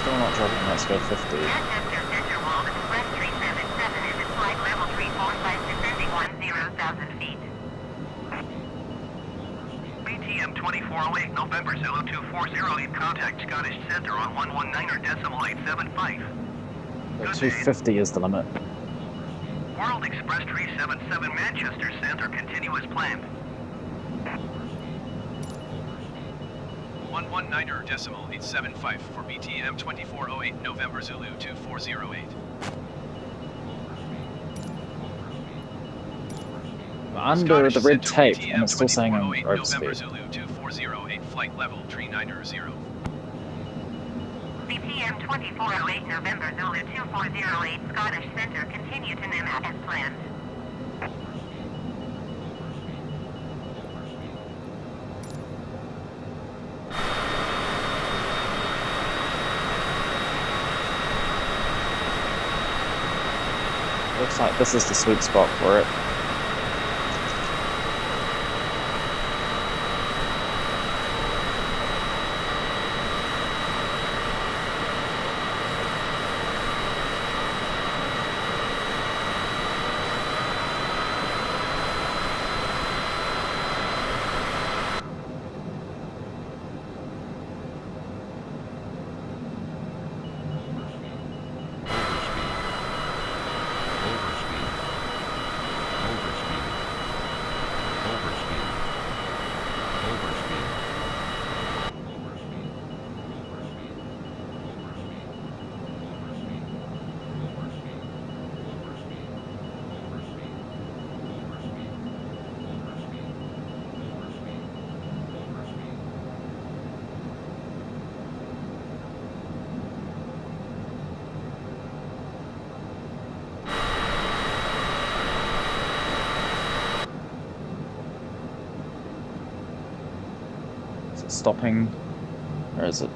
Speaker 1: Still not dropping, let's go 50.
Speaker 4: Manchester Center World Express 377 is at flight level 345, descending 10,000 feet.
Speaker 5: BTM 2408 November Zulu 2408, contact Scottish Center on 119.875.
Speaker 1: So 250 is the limit.
Speaker 5: World Express 377 Manchester Center, continuous planned.
Speaker 2: 119.875 for BTM 2408 November Zulu 2408.
Speaker 1: We're under the red tape, and it's still saying I'm
Speaker 2: November
Speaker 1: overspeed.
Speaker 2: Zulu 2408, flight level 390.
Speaker 4: BTM 2408 November Zulu 2408 Scottish Center, continue to NEMAT as planned.
Speaker 1: Looks like this is the sweet spot for it. Stopping, or is it?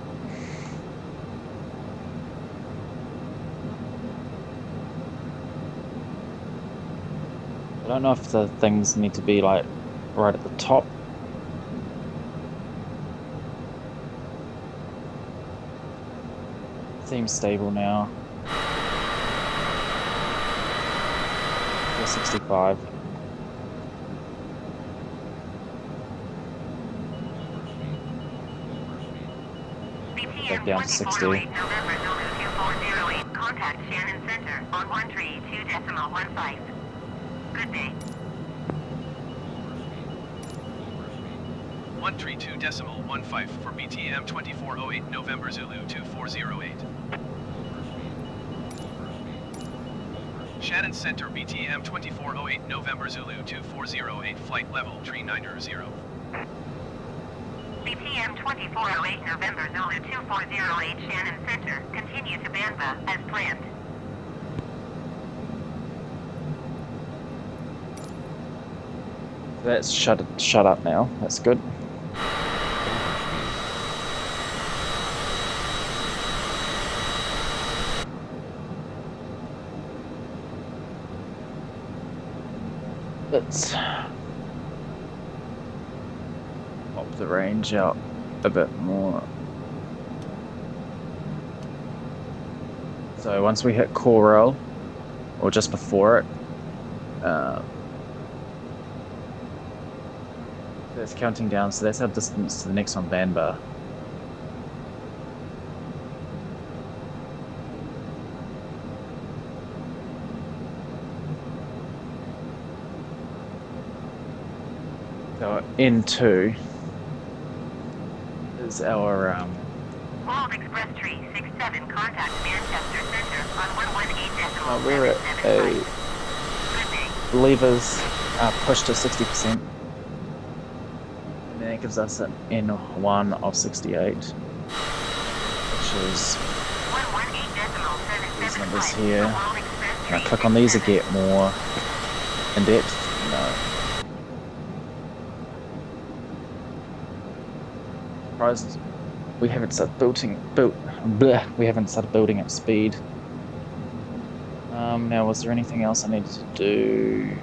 Speaker 1: I don't know if the things need to be like right at the top. Seems stable now. 465. Back down to 60.
Speaker 4: November Zulu 2408, contact Shannon Center on 132.15. Good day.
Speaker 2: 132.15 for BTM 2408 November Zulu 2408. Shannon Center BTM 2408 November Zulu 2408, flight level 390.
Speaker 4: BTM 2408 November Zulu 2408 Shannon Center, continue to Banba as planned.
Speaker 1: That's shut up now. That's good. Let's pop the range out a bit more. So once we hit Coral, or just before it, That's counting down, so that's our distance to the next one, Banbar. So N2 is our
Speaker 4: Hold Express Tree 67, contact Manchester Center on 118.775.
Speaker 1: we're at a
Speaker 4: Good day.
Speaker 1: levers pushed to 60%. And then it gives us an N1 of 68, which is
Speaker 4: 118.775.
Speaker 1: these numbers here.
Speaker 4: Hold Express
Speaker 1: And I
Speaker 4: Tree
Speaker 1: click on these to
Speaker 4: 67.
Speaker 1: get more in depth. No. Surprised we haven't started we haven't started building at speed. Now, was there anything else I needed to do?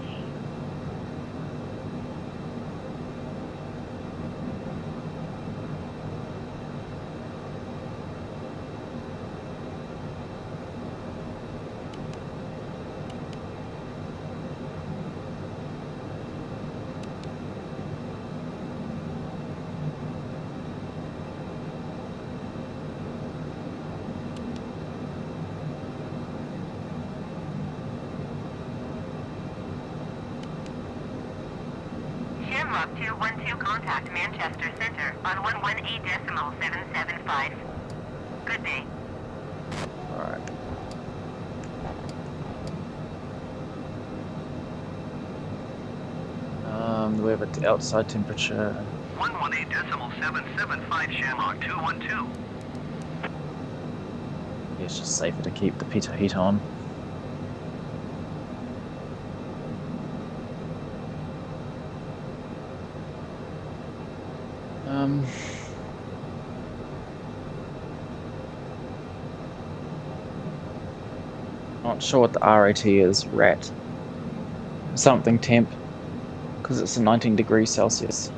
Speaker 4: Shamrock 212, contact Manchester Center on 118.775. Good day.
Speaker 1: Alright. We have an outside temperature.
Speaker 5: 118.775 Shamrock 212.
Speaker 1: Yeah, it's just safer to keep the pitot heat on. Not sure what the RAT is. RAT. Something temp. Because it's a 19 degrees Celsius.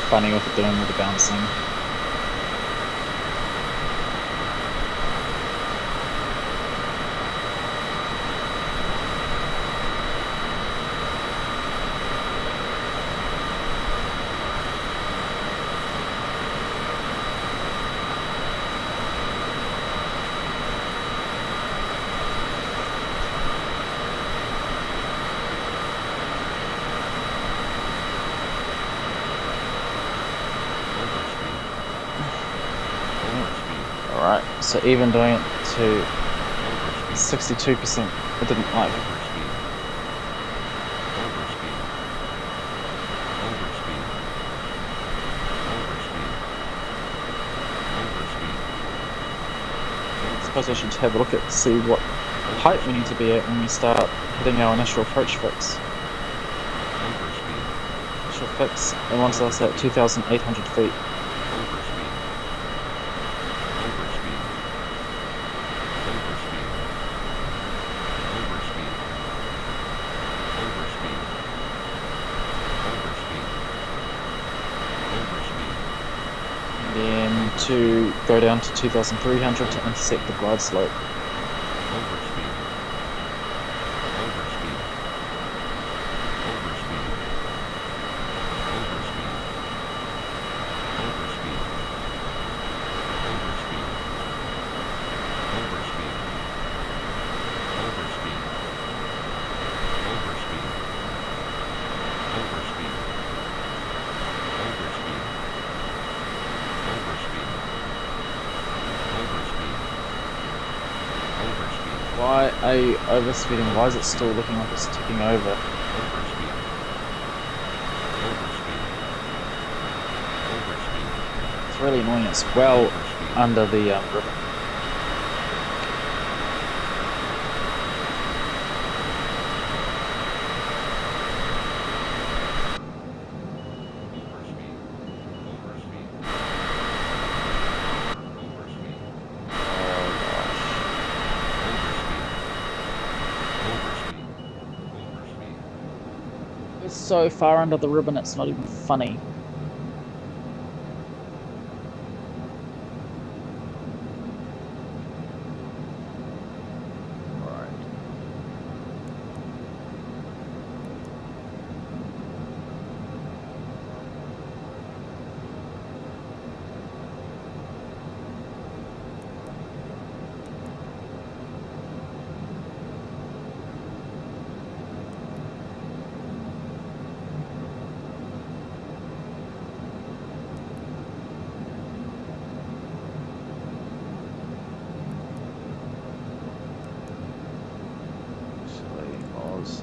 Speaker 1: Funny what they're doing with the bouncing. Alright, so even doing it to 62%, it didn't like. I suppose I should have a look at see what height we need to be at when we start hitting our initial approach fix. Initial fix, it wants us at 2,800 feet. Then to go down to 2,300 to intersect the glide slope. Why are you overspeeding? Why is it still looking like it's ticking over?
Speaker 3: Overspeed. Overspeed. Overspeed.
Speaker 1: It's really annoying. It's well
Speaker 3: Overspeed.
Speaker 1: under the ribbon.
Speaker 3: Overspeed. Overspeed. Overspeed.
Speaker 1: Oh gosh.
Speaker 3: Overspeed. Overspeed.
Speaker 1: It's so far under the ribbon, it's not even funny. Alright. Actually, was.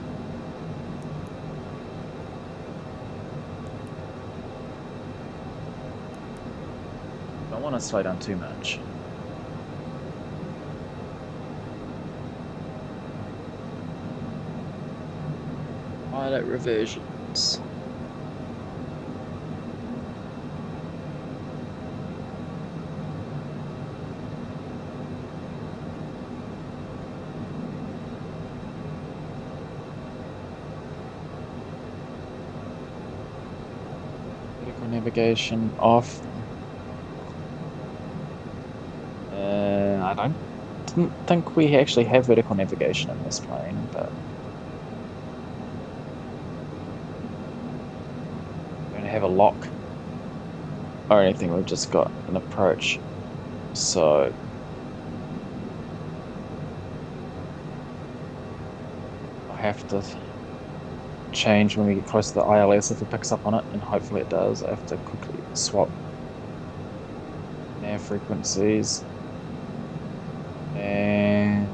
Speaker 1: Don't want to slow down too much. Pilot reversions. Vertical navigation off. I didn't think we actually have vertical navigation in this plane, but we don't have a lock or anything. We've just got an approach, so I have to change when we get close to the ILS if it picks up on it, and hopefully it does. I have to quickly swap nav frequencies. And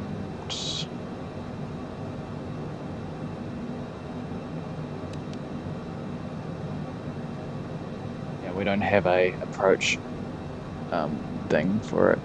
Speaker 1: yeah, we don't have a approach thing for it.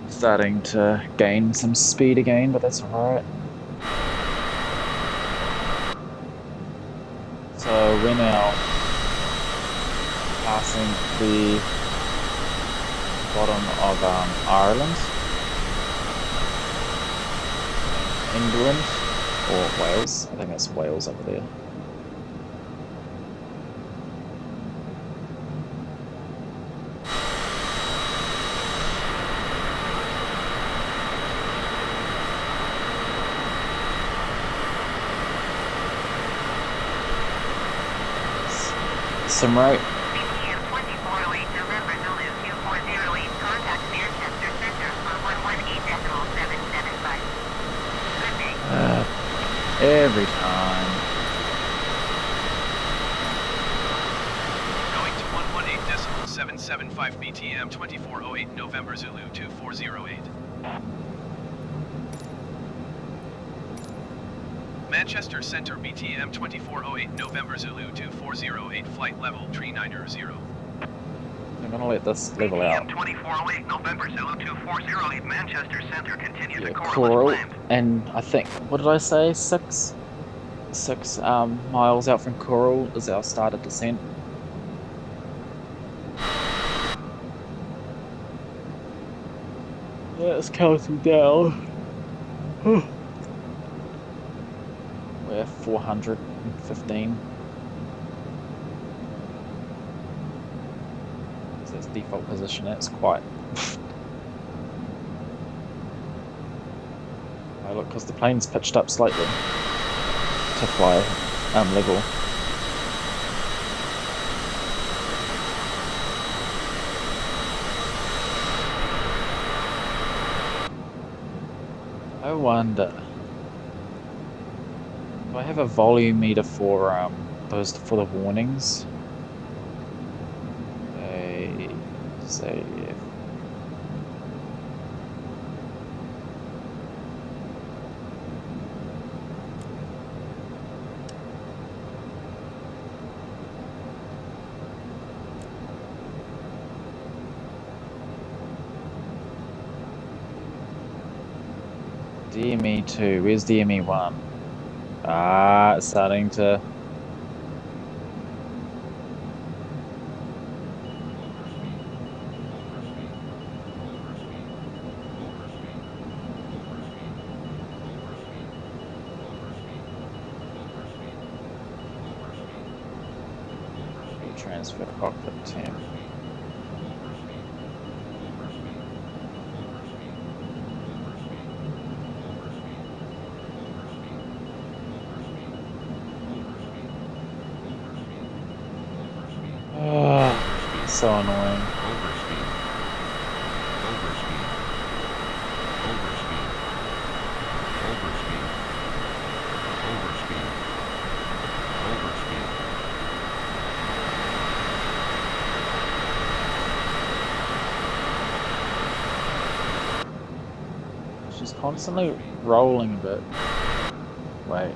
Speaker 1: Starting to gain some speed again, but that's alright. So we're now passing the bottom of Ireland, England, or Wales. I think that's Wales over there. Some right.
Speaker 4: BTM 2408 November Zulu 2408. Contact Manchester Center on 118.775. Good day.
Speaker 1: Every time.
Speaker 2: Going to 118.775 BTM 2408 November Zulu 2408. Manchester Center BTM 2408 November Zulu 2408 flight level 390.
Speaker 1: I'm gonna let this level out.
Speaker 5: BTM 2408 November Zulu 2408 Manchester Center. Continue
Speaker 1: Yeah,
Speaker 5: to Coral
Speaker 1: Coral,
Speaker 5: as planned.
Speaker 1: and I think, what did I say? Six miles out from Coral is our started descent. Let's counting down. We're 415. So it's default position. It's quite. Oh, look, because the plane's pitched up slightly to fly level. wonder. Do I have a volume meter for the warnings? Say DME2, where's DME1? Ah, it's starting to... Transfer cockpit 10. So annoying.
Speaker 3: Overspeed. Overspeed. Overspeed. Overspeed. Overspeed. Overspeed.
Speaker 1: She's constantly rolling a bit. Wait.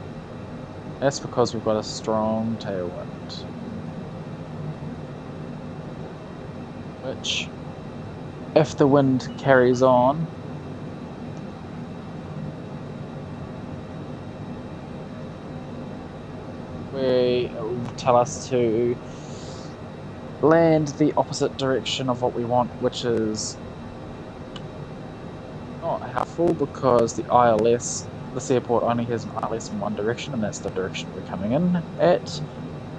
Speaker 1: That's because we've got a strong tailwind. Which, if the wind carries on, will tell us to land the opposite direction of what we want, which is not helpful because the ILS, this airport only has an ILS in one direction, and that's the direction we're coming in at.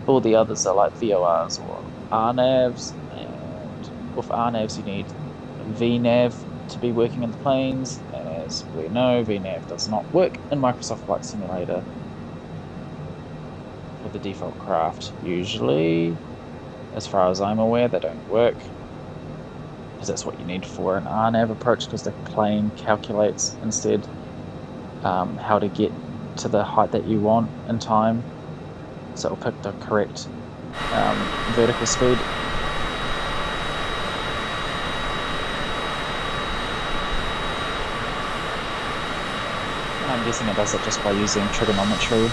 Speaker 1: All the others are like VORs or RNAVs. With RNAVs you need VNAV to be working in the planes. As we know, VNAV does not work in Microsoft Flight Simulator for the default craft. Usually, as far as I'm aware, they don't work. Because that's what you need for an RNAV approach, because the plane calculates instead how to get to the height that you want in time. So it'll pick the correct vertical speed. I'm guessing it does it just by using trigonometry.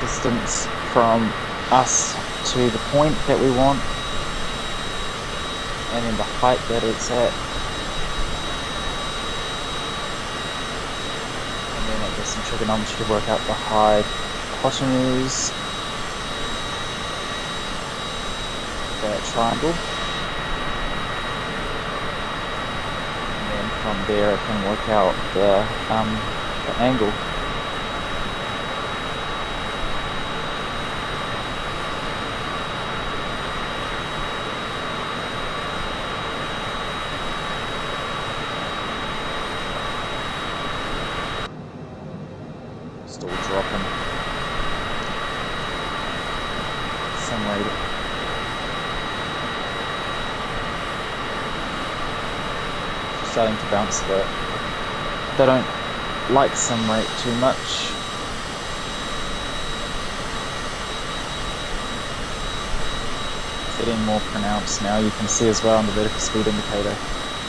Speaker 1: Distance from us to the point that we want, and then the height that it's at. And then it does some trigonometry to work out the high hypotenuse, that triangle. From there I can work out the angle. Still dropping. Some rate. Starting to bounce a bit. They don't like sim rate too much. It's getting more pronounced now. You can see as well on the vertical speed indicator.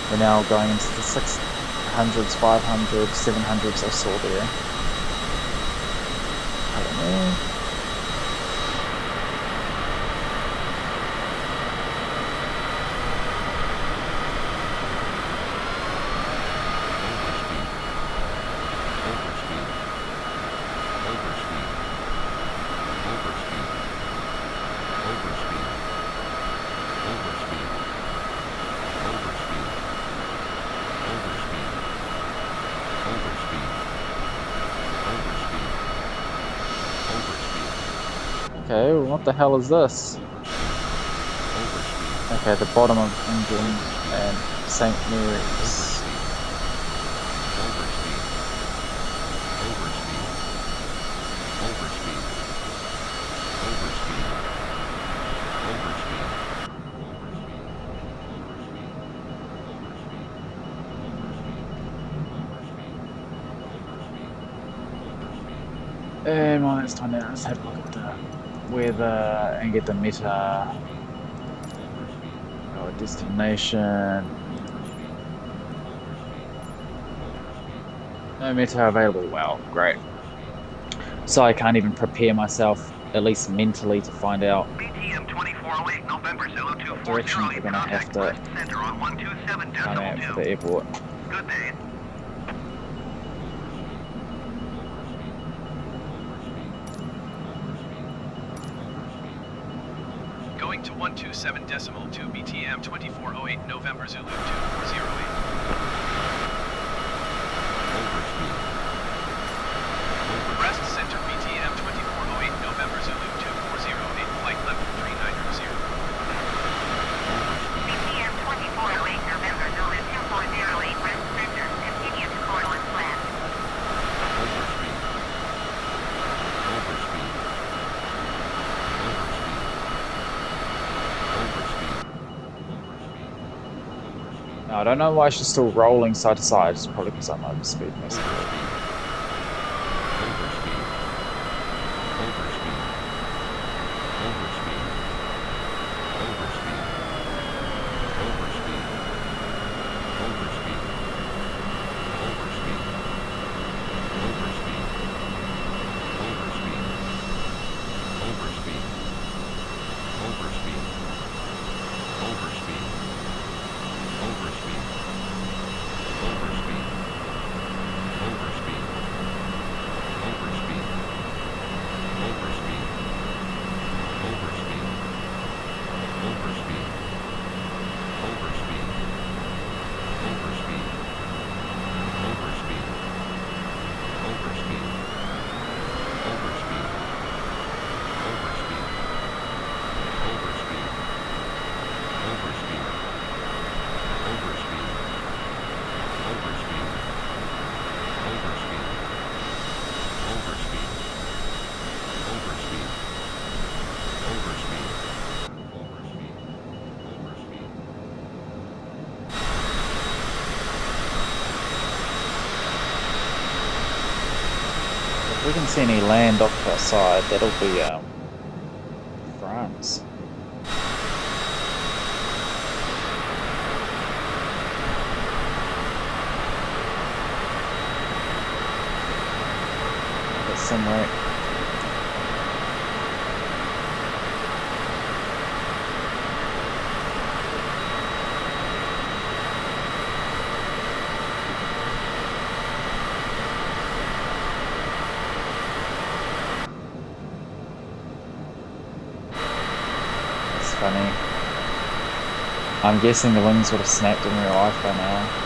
Speaker 1: We're now going into the 600s, 500s, 700s I saw there. I don't know. Okay, well, what the hell is this? Okay, the bottom of England and St. Mary's. And while it's time now, let's have a look at the weather and get the meta. Our destination. No meta available. Wow, great. So I can't even prepare myself, at least mentally, to find out
Speaker 5: BTM 2408 November Zulu
Speaker 1: what directions we're
Speaker 5: 240
Speaker 1: going to have to
Speaker 5: center on
Speaker 1: come out for the
Speaker 5: 127.2.
Speaker 1: airport.
Speaker 5: Good day.
Speaker 2: Going to 127.2 BTM 2408 November Zulu 2408. Brest Center BTM 2408 November Zulu 2408 flight level 390.
Speaker 4: BTM 2408 November Zulu 2408 West Center. Continue to Coral and Flat.
Speaker 1: Now, I don't know why she's still rolling side to side. It's probably because I'm overspeed messing with it. If we can see any land off to our side, that'll be France. That's somewhere. Funny. I'm guessing the wings would have snapped in real life by now.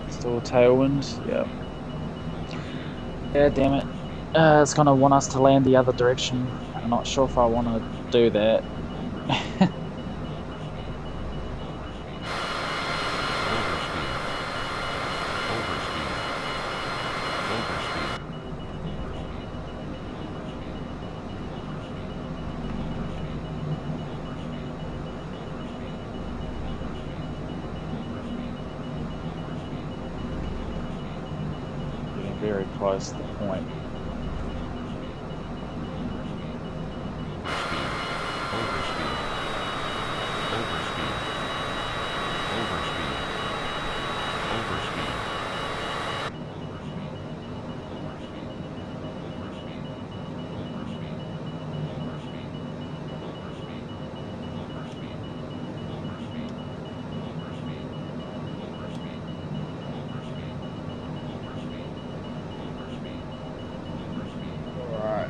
Speaker 1: Still tailwind, yeah. Yeah, damn it. It's gonna want us to land the other direction. I'm not sure if I want to do that. Very close to the point.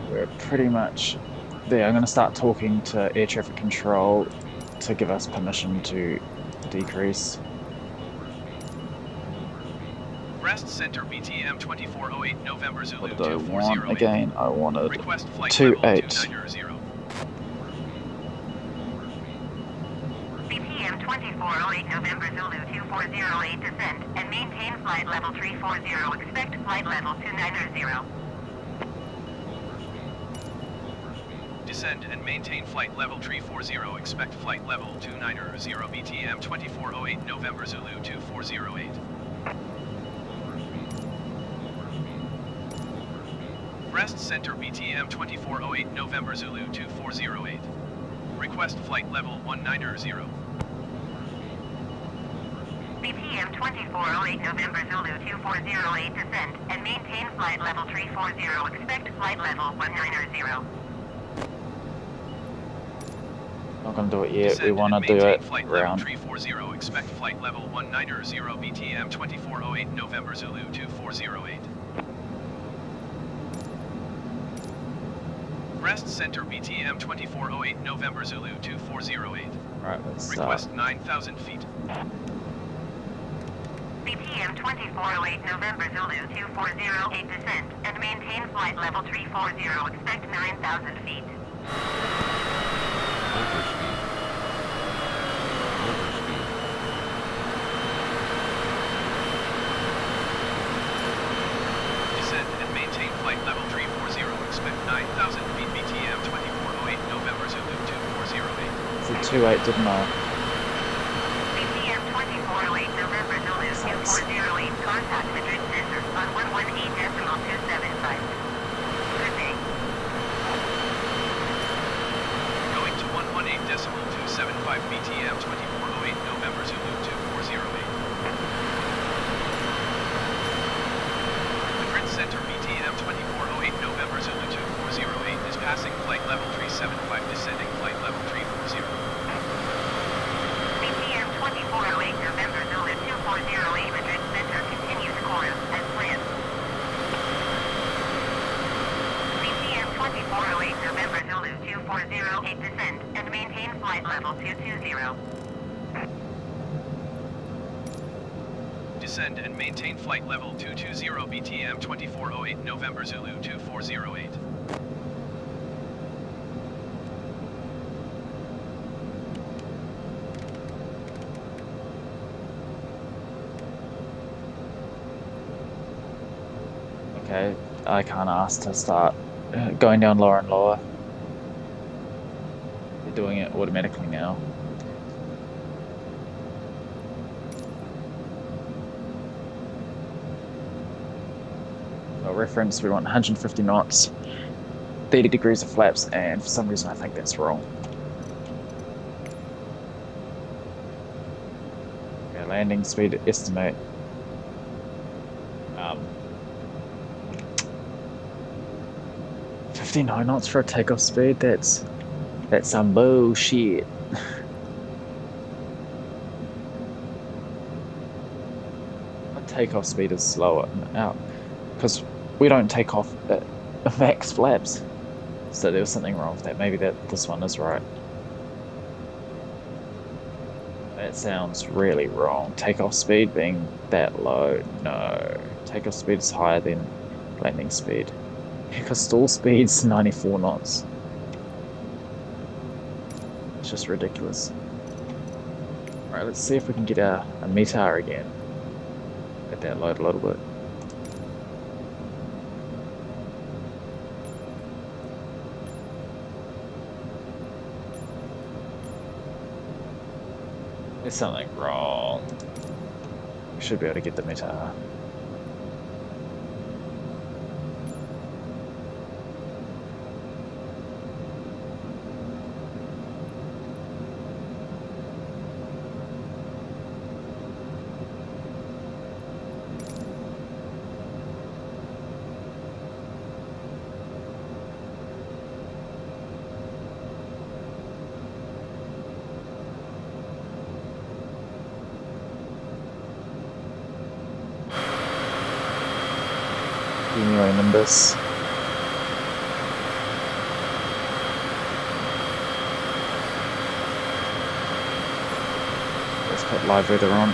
Speaker 1: We're pretty much there. I'm going to start talking to air traffic control to give us permission to decrease.
Speaker 2: Brest Center BTM 2408 November Zulu
Speaker 1: What did I want
Speaker 2: 2408.
Speaker 1: again? I wanted
Speaker 2: Request flight
Speaker 1: 28.
Speaker 2: level 290.
Speaker 4: BTM 2408 November Zulu 2408 descend and maintain flight level 340. Expect flight level 290.
Speaker 2: Descend and maintain flight level 340. Expect flight level 290 BTM 2408 November Zulu 2408. Brest Center BTM 2408 November Zulu 2408. Request flight level 190.
Speaker 4: BTM 2408 November Zulu 2408 descend and maintain flight level 340. Expect flight level 190.
Speaker 1: Not gonna do it yet.
Speaker 2: Descend
Speaker 1: We want to
Speaker 2: and
Speaker 1: do
Speaker 2: maintain
Speaker 1: it
Speaker 2: flight level
Speaker 1: round.
Speaker 2: 340. Expect flight level 190 BTM 2408 November Zulu 2408. Brest Center BTM 2408 November Zulu 2408.
Speaker 1: Right, let's start.
Speaker 2: Request 9,000 feet.
Speaker 4: BTM 2408 November Zulu 2408 descend and maintain flight level 340. Expect 9,000 feet.
Speaker 3: Overspeed. Overspeed.
Speaker 2: Descend and maintain flight level 340. Expect 9,000 feet. BTM 2408 November Zulu 2408.
Speaker 1: It's a 28, didn't I?
Speaker 4: BTM 2408 November Zulu 2408 contact Madrid Center on 118.275. Good day.
Speaker 2: Going to 118.275 BTM 2408 November Zulu 2408. Madrid Center BTM 2408 November Zulu 2408 is passing flight level 375, descending flight level 340.
Speaker 4: BTM 2408 November Zulu 2408 Madrid Center continues course as planned. BTM 2408 November Zulu 2408 descend and maintain flight level 220.
Speaker 2: Descend and maintain flight level 220 BTM 2408 November Zulu 2408.
Speaker 1: Okay, I can't ask to start going down lower and lower. They're doing it automatically now. For reference, we want 150 knots, 30 degrees of flaps, and for some reason I think that's wrong. Okay, landing speed estimate. 59 knots for a takeoff speed. That's some bullshit. My takeoff speed is slower now because we don't take off at max flaps. So there was something wrong with that. Maybe this one is right. That sounds really wrong. Takeoff speed being that low. No. Takeoff speed is higher than landing speed. Because stall speed's 94 knots. It's just ridiculous. Alright, let's see if we can get a METAR again. Let that load a little bit. There's something wrong. We should be able to get the METAR. Nimbus. Let's put live weather on.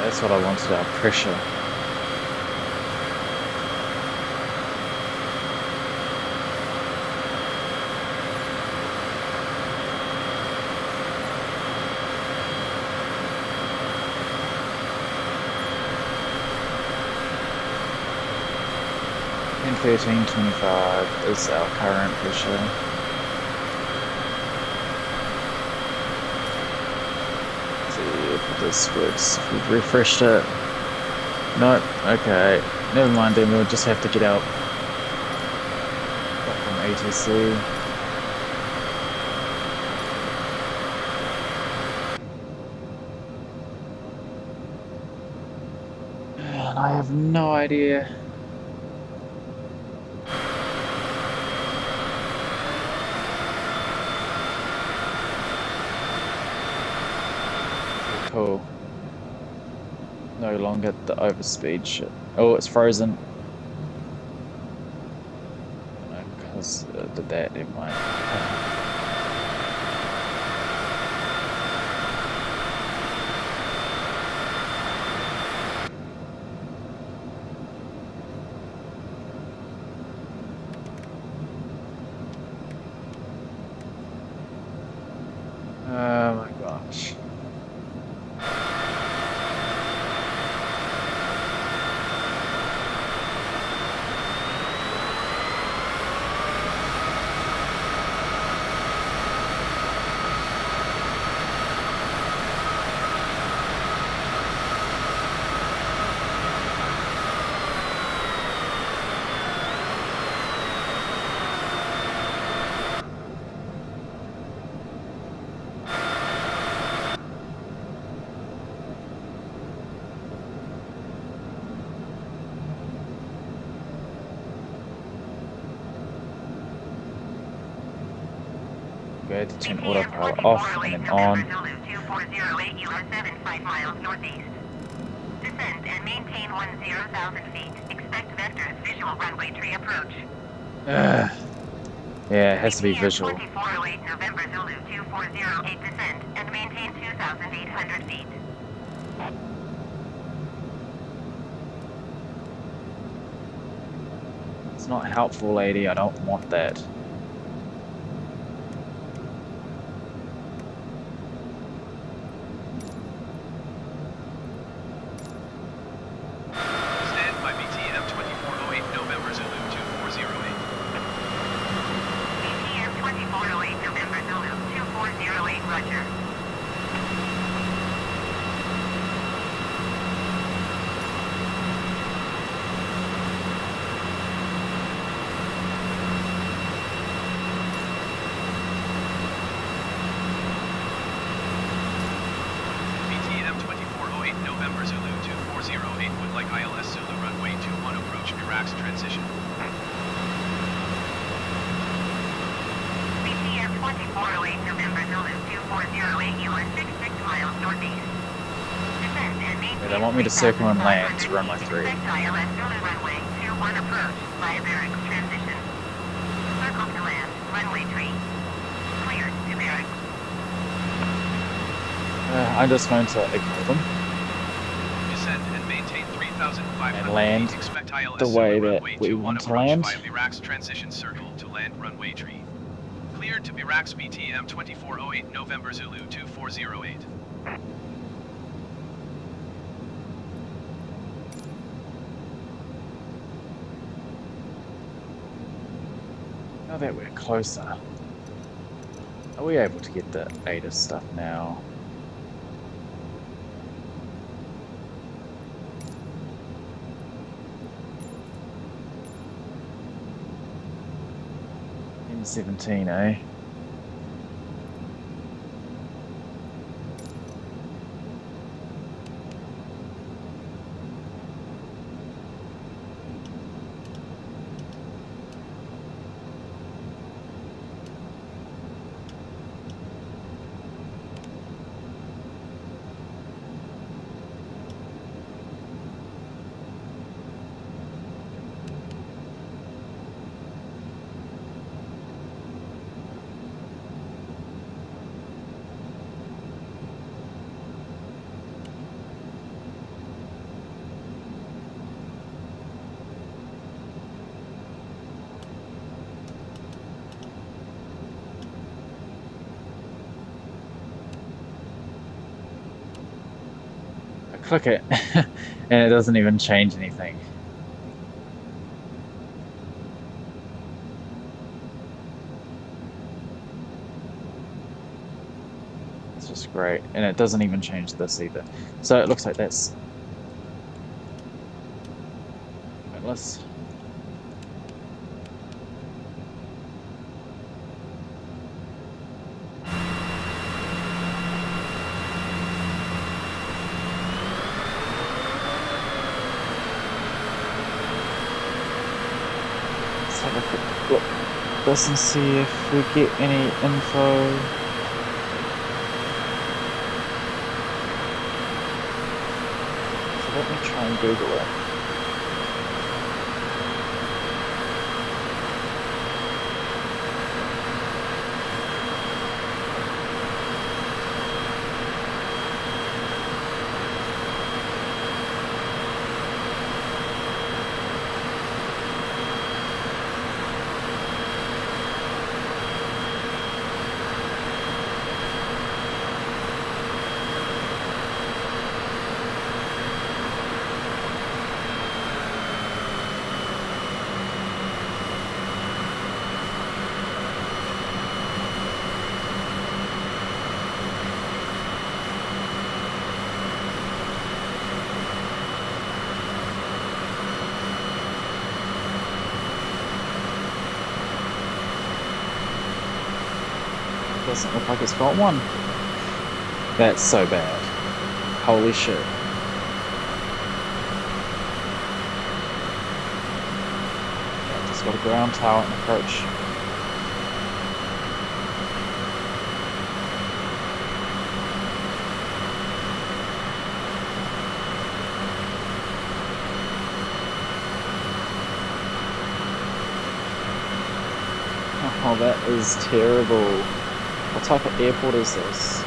Speaker 1: That's what I wanted, our pressure. And 1325 is our current pressure. If this works, if we've refreshed it. No, okay, never mind then, we'll just have to get out from ATC. And I have no idea. Cool. No longer the overspeed shit. Oh, it's frozen. Because did that, never mind. Oh my gosh. Go to turn autopilot off and then on.
Speaker 4: 2408 US 75 miles northeast. Descend and maintain 10,000 feet. Expect vectors visual runway tree approach.
Speaker 1: Yeah, it has to be visual.
Speaker 4: 2408 November Zulu 2408 descend and maintain 2,800 feet.
Speaker 1: It's not helpful, lady. I don't want that. They want me to circle and land to runway 3.
Speaker 4: Runway 21 approach via barracks transition. Circle to land, runway 3. Cleared to barracks.
Speaker 1: I'm just going to ignore them.
Speaker 2: Descend and maintain 3,500
Speaker 1: and land
Speaker 2: feet. Expect ILS
Speaker 1: the way
Speaker 2: Zulu
Speaker 1: that
Speaker 2: runway
Speaker 1: we
Speaker 2: 21
Speaker 1: want to
Speaker 2: approach
Speaker 1: land.
Speaker 2: via barracks transition circle to land runway 3. Cleared to barracks BTM 2408 November Zulu 2408.
Speaker 1: Now that we're closer, are we able to get the ADA stuff now? M17, eh? click it and it doesn't even change anything. It's just great, and it doesn't even change this either. So it looks like that's pointless. Have a quick look at this and see if we get any info. So let me try and Google it. Doesn't look like it's got one. That's so bad. Holy shit. Yeah, just got a ground tower and approach. Oh, that is terrible. What type of airport is this?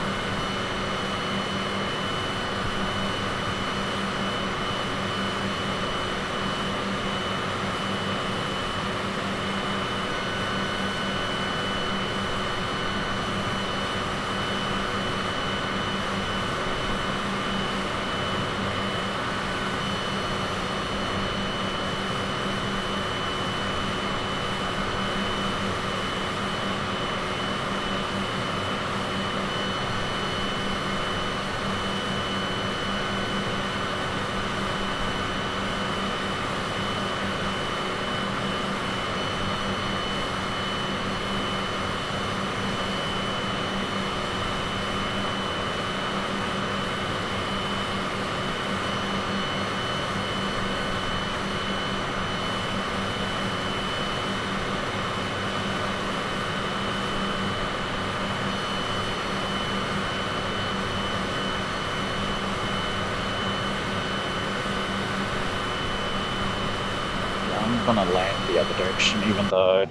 Speaker 1: I'm gonna land the other direction, even though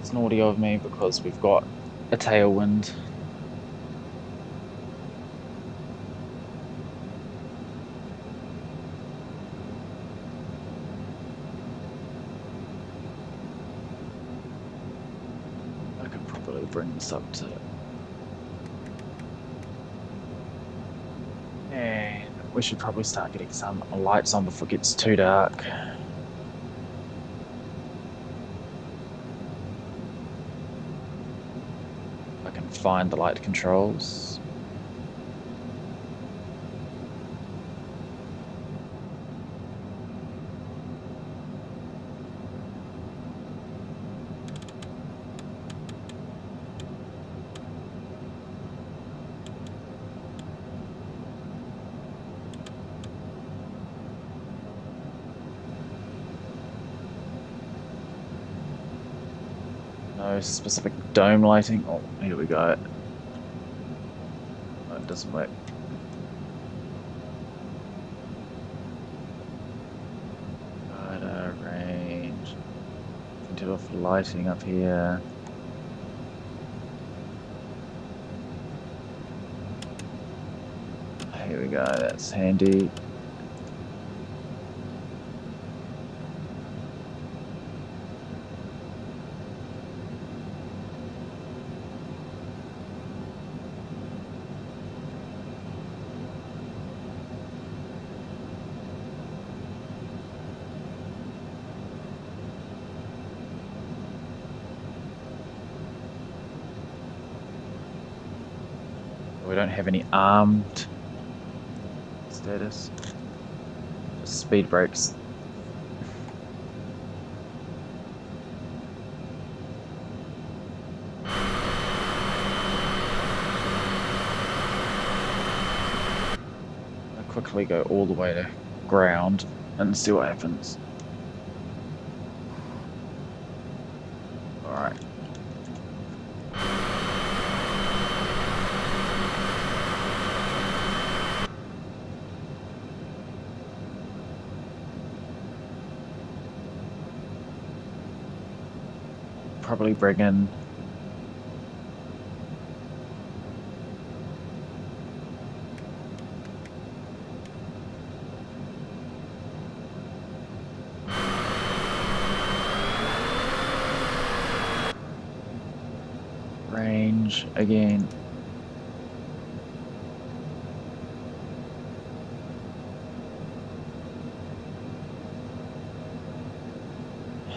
Speaker 1: it's naughty of me because we've got a tailwind. I could probably bring this up to and we should probably start getting some lights on before it gets too dark. I can find the light controls. No specific dome lighting. Oh, here we go. Oh, it doesn't work. Range. Can turn off lighting up here. Here we go. That's handy. We don't have any armed status. Just speed brakes. I'll quickly go all the way to ground and see what happens. Alright. Probably bring in range again.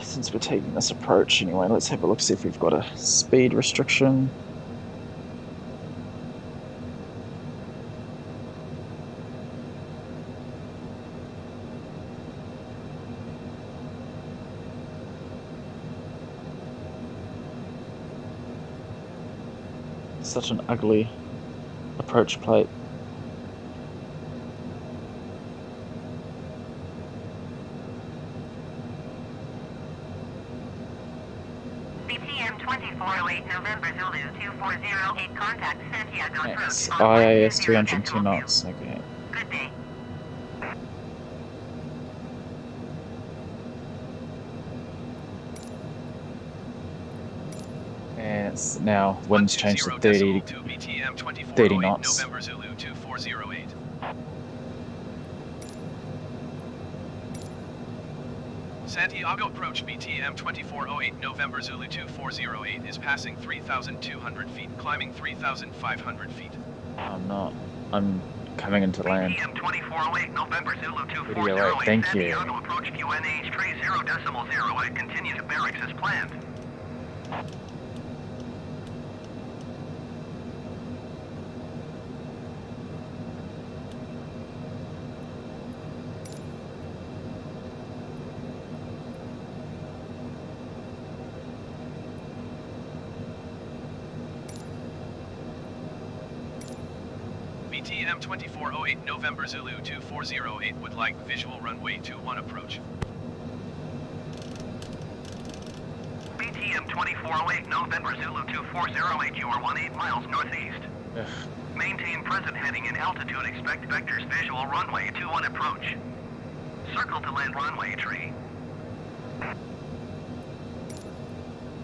Speaker 1: Since we're taking this approach anyway, let's have a look, see if we've got a speed restriction. Such an ugly approach plate.
Speaker 4: BTM 2408 November Zulu 2408, contact Santiago
Speaker 1: It's
Speaker 4: approach.
Speaker 1: IAS 302 knots. Okay.
Speaker 4: Good day.
Speaker 1: And it's now wind's changed to 30 knots.
Speaker 2: November Zulu 2408. Santiago approach BTM 2408 November Zulu 2408 is passing 3,200 feet, climbing 3,500 feet.
Speaker 1: I'm not. I'm coming into land.
Speaker 5: BTM 2408 November Zulu
Speaker 1: Video right,
Speaker 5: 2408.
Speaker 1: thank you.
Speaker 5: Santiago approach QNH 30.08. Continue to barracks as planned.
Speaker 2: BTM 2408 November Zulu 2408 would like visual runway 21 approach.
Speaker 5: BTM 2408 November Zulu 2408, you are 18 miles northeast.
Speaker 1: Ugh.
Speaker 5: Maintain present heading and altitude, expect vectors visual runway 21 approach. Circle to land runway tree.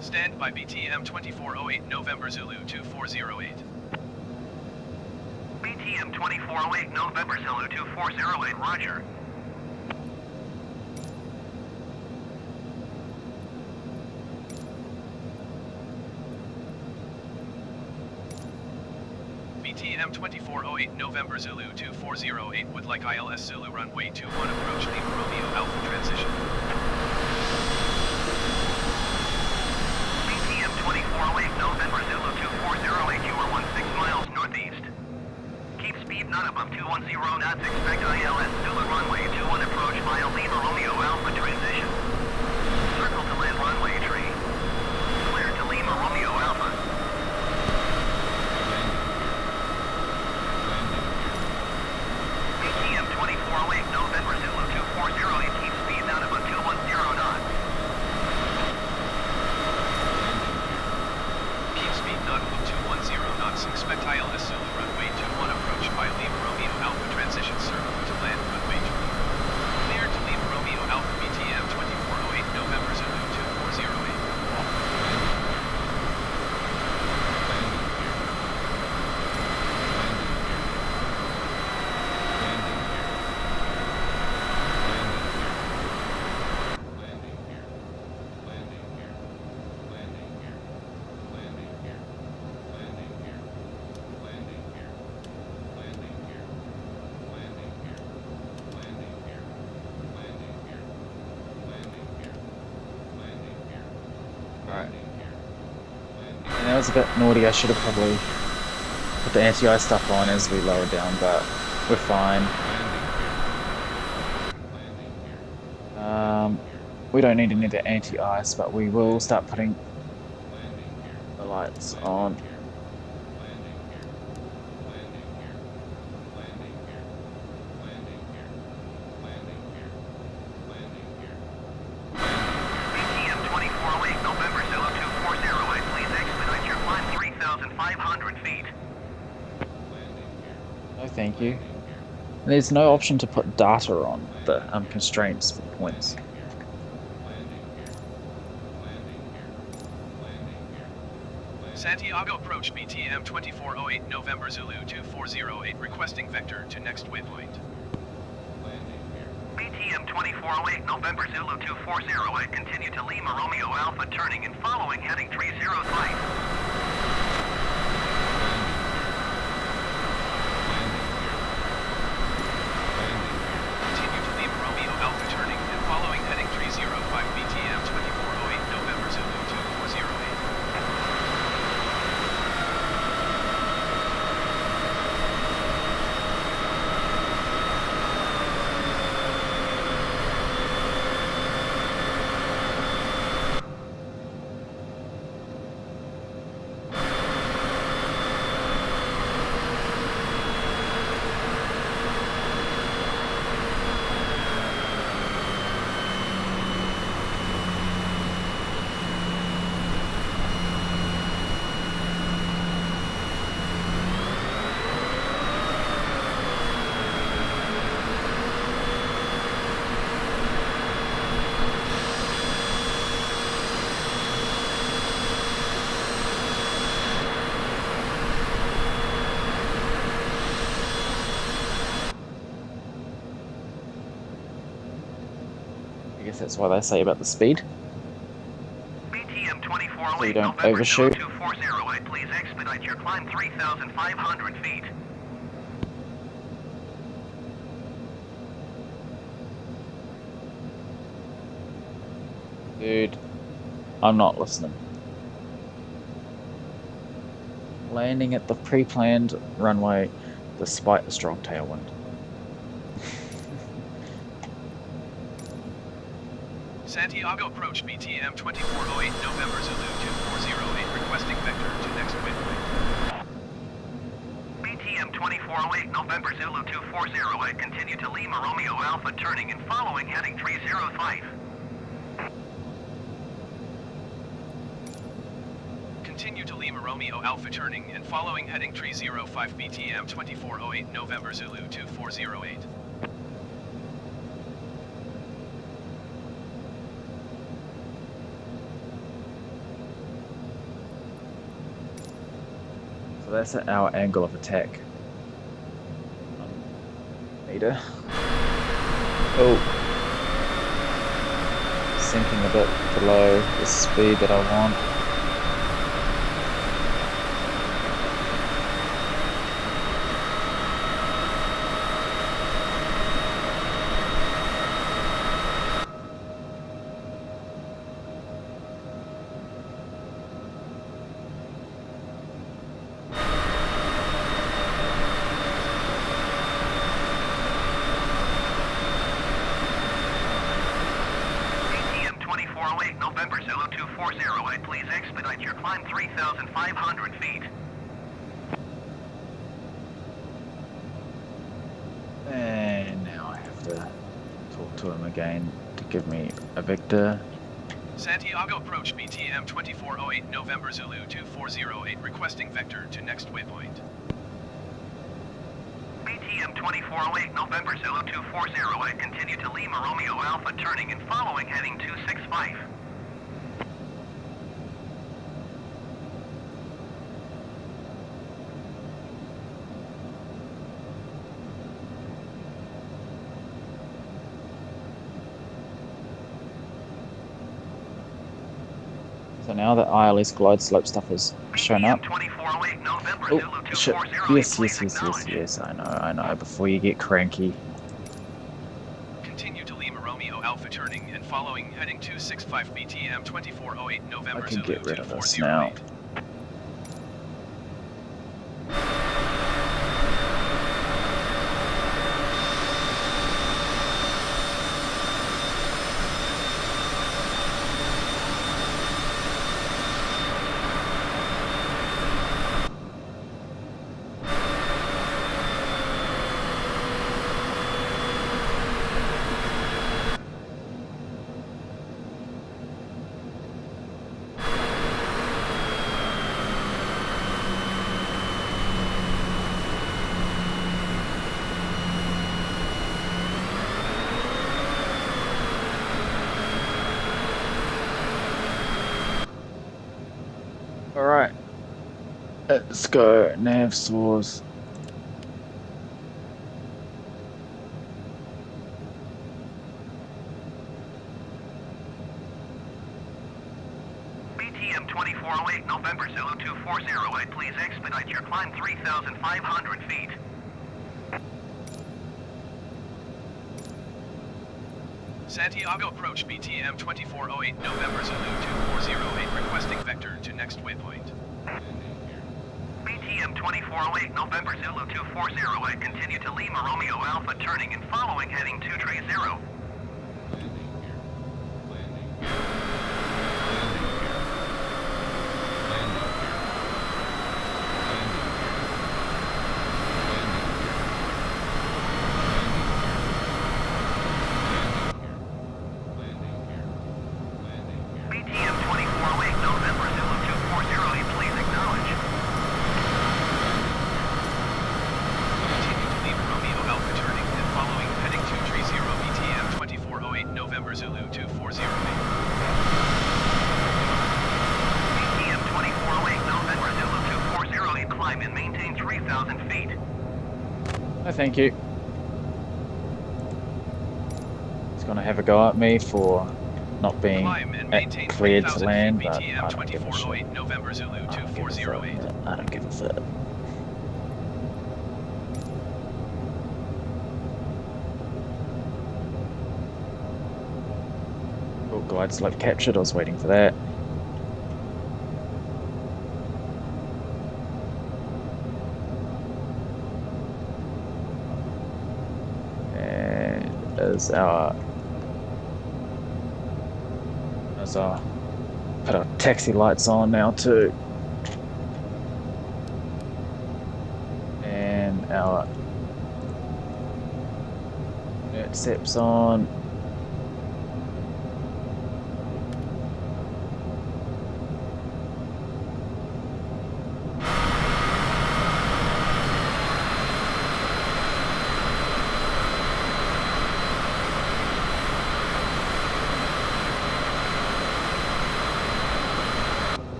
Speaker 2: Stand by BTM 2408 November Zulu 2408.
Speaker 5: BTM 2408 November Zulu 2408, roger.
Speaker 2: BTM 2408 November Zulu 2408 would like ILS Zulu runway 21 approach Lima Romeo Alpha transition.
Speaker 5: BTM 2408 November Zulu 2408, you are 16 miles northeast. Keep speed not above 210 knots, expect ILS Zulu runway 21 approach via Lima Romeo Alpha transition. Circle to land runway tree. Clear to Lima Romeo Alpha. BTM 2408 November Zulu 2408, keep speed not above 210 knots.
Speaker 2: Keep speed not above 210 knots, expect ILS Zulu runway 21 approach via Lima Romeo Alpha transition circle to land runway 20. Clear to Lima Romeo Alpha BTM 2408 November Zulu 2408.
Speaker 1: Alright. And that was a bit naughty. I should have probably put the anti-ice stuff on as we lower down, but we're fine. We don't need any of the anti-ice, but we will start putting the lights on.
Speaker 5: BTM 2408, November Zulu 2408, please expedite your climb 3,500 feet.
Speaker 1: No, thank you. There's no option to put data on the constraints for the points.
Speaker 2: Santiago approach BTM 2408 November Zulu 2408 requesting vector to next waypoint.
Speaker 5: BTM 2408, November Zulu 2408, continue to Lima Romeo Alpha turning and following heading 305.
Speaker 2: Continue to Lima Romeo Alpha turning and following heading 305 BTM 2408 November Zulu 2408.
Speaker 1: I guess that's what they say about the speed.
Speaker 5: BTM
Speaker 1: So
Speaker 5: 2408,
Speaker 1: you don't
Speaker 5: November Zulu
Speaker 1: overshoot.
Speaker 5: 2408, please expedite your climb 3,500 feet.
Speaker 1: Dude, I'm not listening. Landing at the pre-planned runway despite the strong tailwind.
Speaker 2: Santiago approach BTM 2408 November Zulu 2408 requesting vector to next waypoint.
Speaker 5: BTM 2408, November Zulu 2408, continue to Lima Romeo Alpha turning and following heading 305.
Speaker 2: Continue to Lima Romeo Alpha turning and following heading 305 BTM 2408 November Zulu 2408.
Speaker 1: So that's our angle of attack. Meter. Oh. Sinking a bit below the speed that I want.
Speaker 5: BTM 2408, November Zulu 2408, please expedite your climb 3,500 feet.
Speaker 1: And now I have to talk to him again to give me a vector.
Speaker 2: Santiago approach BTM 2408 November Zulu 2408 requesting vector to next waypoint.
Speaker 5: BTM 2408, November Zulu 2408, continue to Lima Romeo Alpha turning and following heading 265.
Speaker 1: So now that ILS glide slope stuff has shown up.
Speaker 5: BTM 2408, November
Speaker 1: Oh,
Speaker 5: Zulu
Speaker 1: shit.
Speaker 5: 2408,
Speaker 1: Yes,
Speaker 5: please
Speaker 1: yes, yes, yes,
Speaker 5: acknowledge.
Speaker 1: yes, I know, before you get cranky.
Speaker 2: Continue to Lima Romeo Alpha turning and following heading 265 BTM 2408 November
Speaker 1: I can
Speaker 2: Zulu
Speaker 1: get rid of this
Speaker 2: 2408.
Speaker 1: now. Let's go, nav source.
Speaker 5: BTM 2408 November Zulu 2408, please expedite your climb 3,500 feet.
Speaker 2: Santiago approach BTM 2408 November Zulu 2408 requesting vector to next waypoint.
Speaker 5: BTM 2408 November Zulu 2408, continue to Lima Romeo Alpha turning and following heading 230. BTM 2408 November Zulu 2408, please acknowledge.
Speaker 2: Continue to Lima Romeo Alpha turning and following heading 230 BTM 2408 November Zulu 2408.
Speaker 5: BTM 2408 November Zulu 2408, climb and maintain 3,000 feet.
Speaker 1: No, thank you. He's gonna have a go at me for not being
Speaker 2: Climb and maintain
Speaker 1: cleared to
Speaker 2: 3,000
Speaker 1: land,
Speaker 2: feet
Speaker 1: but
Speaker 2: BTM
Speaker 1: I don't give a
Speaker 2: 2408
Speaker 1: shit.
Speaker 2: November Zulu
Speaker 1: I don't give a fuck,
Speaker 2: 2408.
Speaker 1: man. I don't give a fuck. Oh, glide slope captured. I was waiting for that. And as our put our taxi lights on now too, and our intercepts on.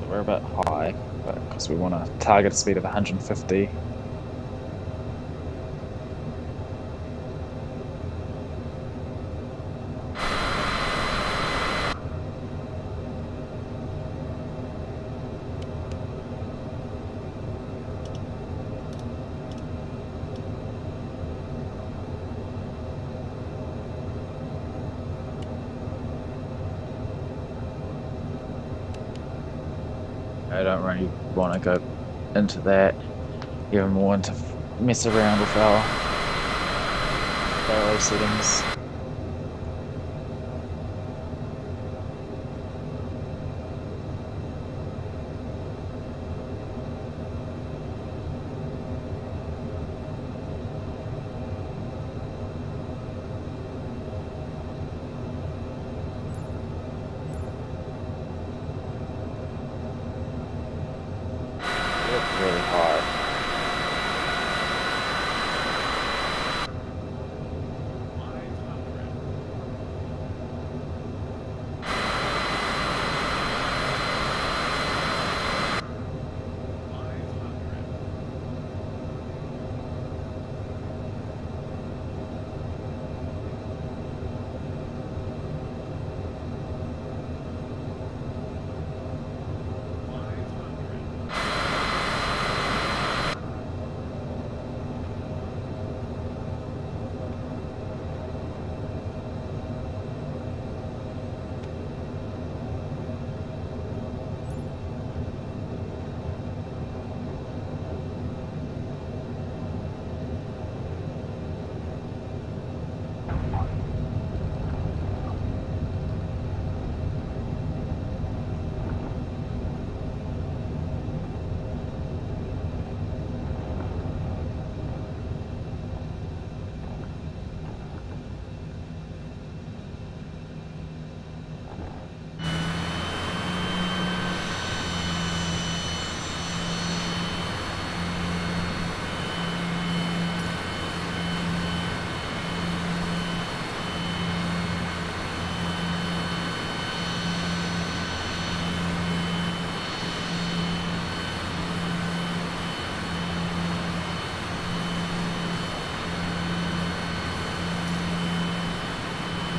Speaker 1: We're a bit high, but because we want to target a speed of 150. I don't really want to go into that, even more to mess around with our barrel settings. Really hard.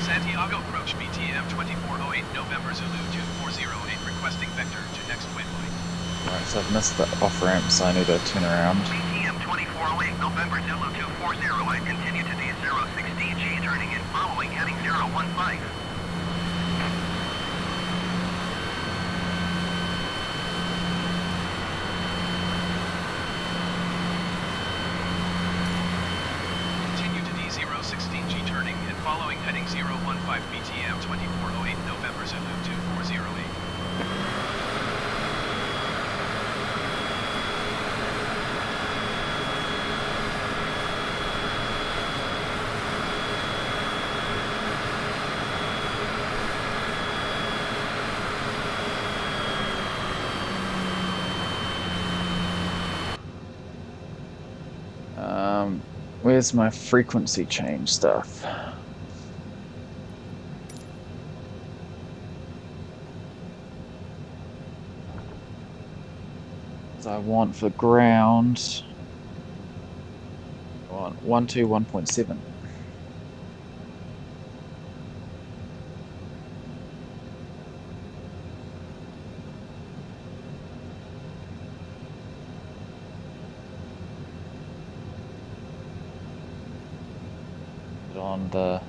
Speaker 2: Santiago approach BTM 2408 November Zulu 2408 requesting vector to next waypoint.
Speaker 1: Right, so I've missed the off-ramp, so I need to turn around.
Speaker 5: BTM 2408 November Zulu 240, continue to D016G, turning in following heading 015.
Speaker 2: Continue to D016G, turning and following heading 015 BTM 2408 November Zulu 2408.
Speaker 1: Where's my frequency change stuff? So I want for ground, I want 121.7. On the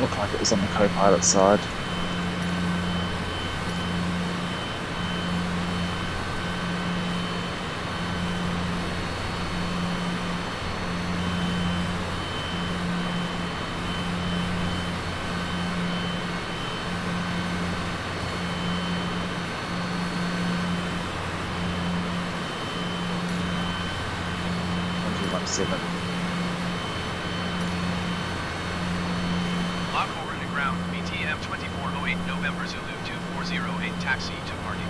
Speaker 1: looked like it was on the co-pilot side.
Speaker 2: La Coruña ground, BTM 2408 November Zulu 2408 taxi to parking.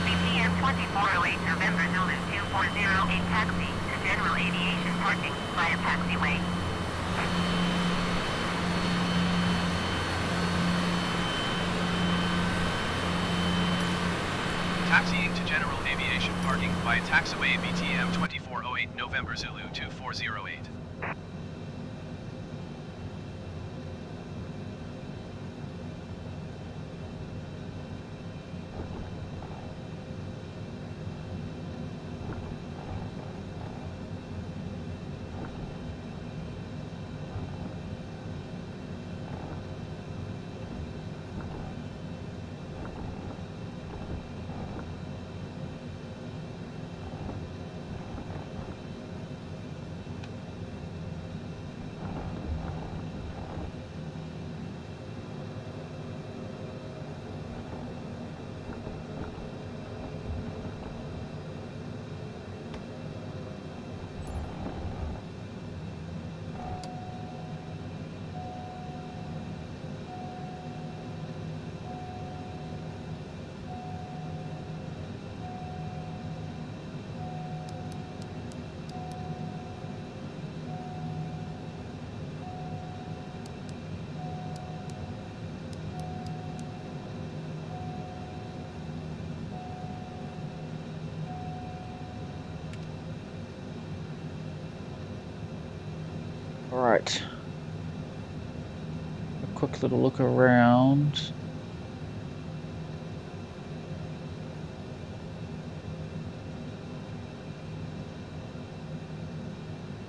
Speaker 4: BTM 2408 November Zulu 2408 taxi to general aviation parking via taxiway.
Speaker 2: Taxiing to general aviation parking via taxiway BTM 2408 November Zulu 2408.
Speaker 1: Alright. A quick little look around.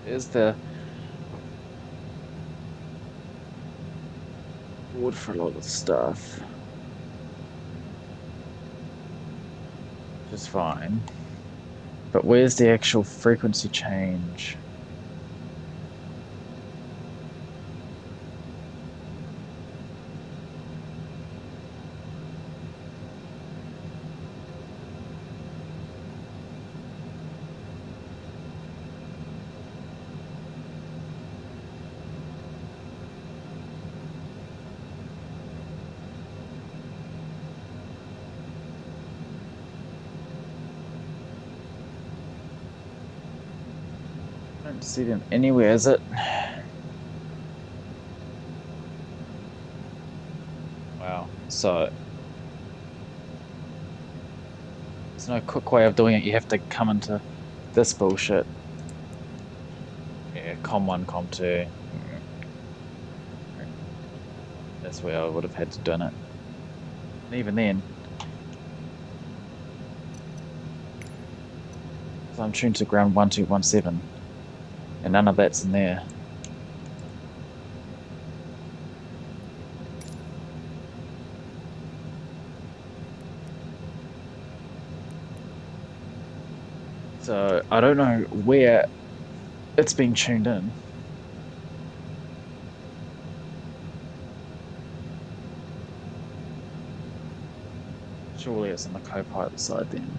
Speaker 1: There's the board for a lot of stuff. Which is fine. But where's the actual frequency change? I don't see them anywhere, is it? So there's no quick way of doing it. You have to come into this bullshit. Yeah, com 1, com 2. That's where I would have had to done it. And even then, so I'm tuned to ground 1217, and none of that's in there. So I don't know where it's been tuned in. Surely it's on the co-pilot side then.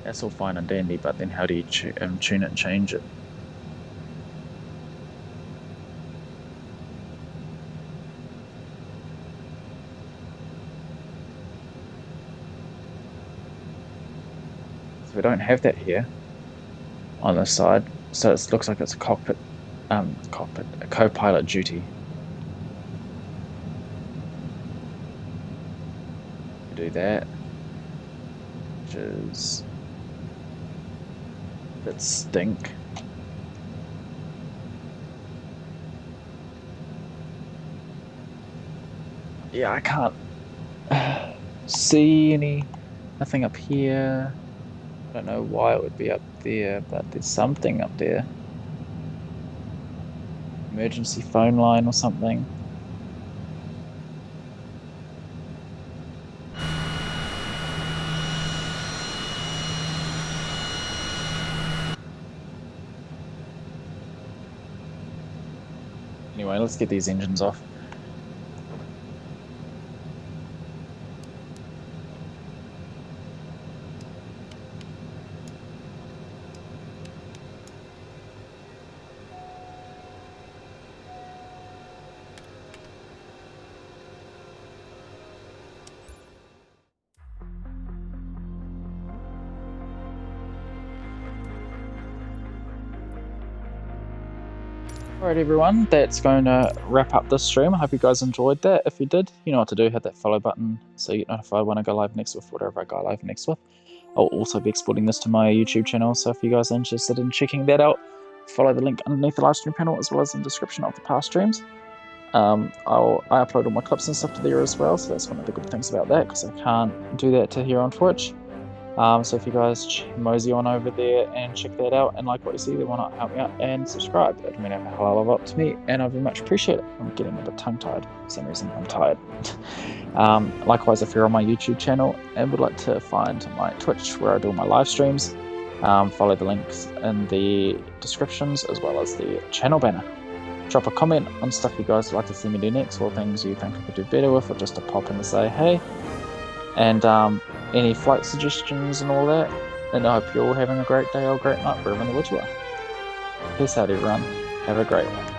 Speaker 1: That's all fine and dandy, but then how do you tune it and change it? So we don't have that here on this side, so it looks like it's a a co-pilot duty. We do that, which is that stink. Yeah, I can't see nothing up here. I don't know why it would be up there, but there's something up there. Emergency phone line or something. Anyway, let's get these engines off. Alright everyone, that's going to wrap up this stream. I hope you guys enjoyed that. If you did, you know what to do. Hit that follow button so you get notified when I go live next with whatever I go live next with. I'll also be exporting this to my YouTube channel, so if you guys are interested in checking that out, follow the link underneath the live stream panel as well as in the description of the past streams. I upload all my clips and stuff to there as well, so that's one of the good things about that, because I can't do that to here on Twitch. So if you guys mosey on over there and check that out and like what you see, then why not help me out and subscribe? That would mean a hell of a lot to me, and I very much appreciate it. I'm getting a bit tongue-tied. For some reason, I'm tired. Likewise, if you're on my YouTube channel and would like to find my Twitch where I do my live streams, follow the links in the descriptions as well as the channel banner. Drop a comment on stuff you guys would like to see me do next, or things you think I could do better with, or just to pop in and say hey. And any flight suggestions and all that. And I hope you're all having a great day or great night wherever in the world you are. Peace out everyone. Have a great one.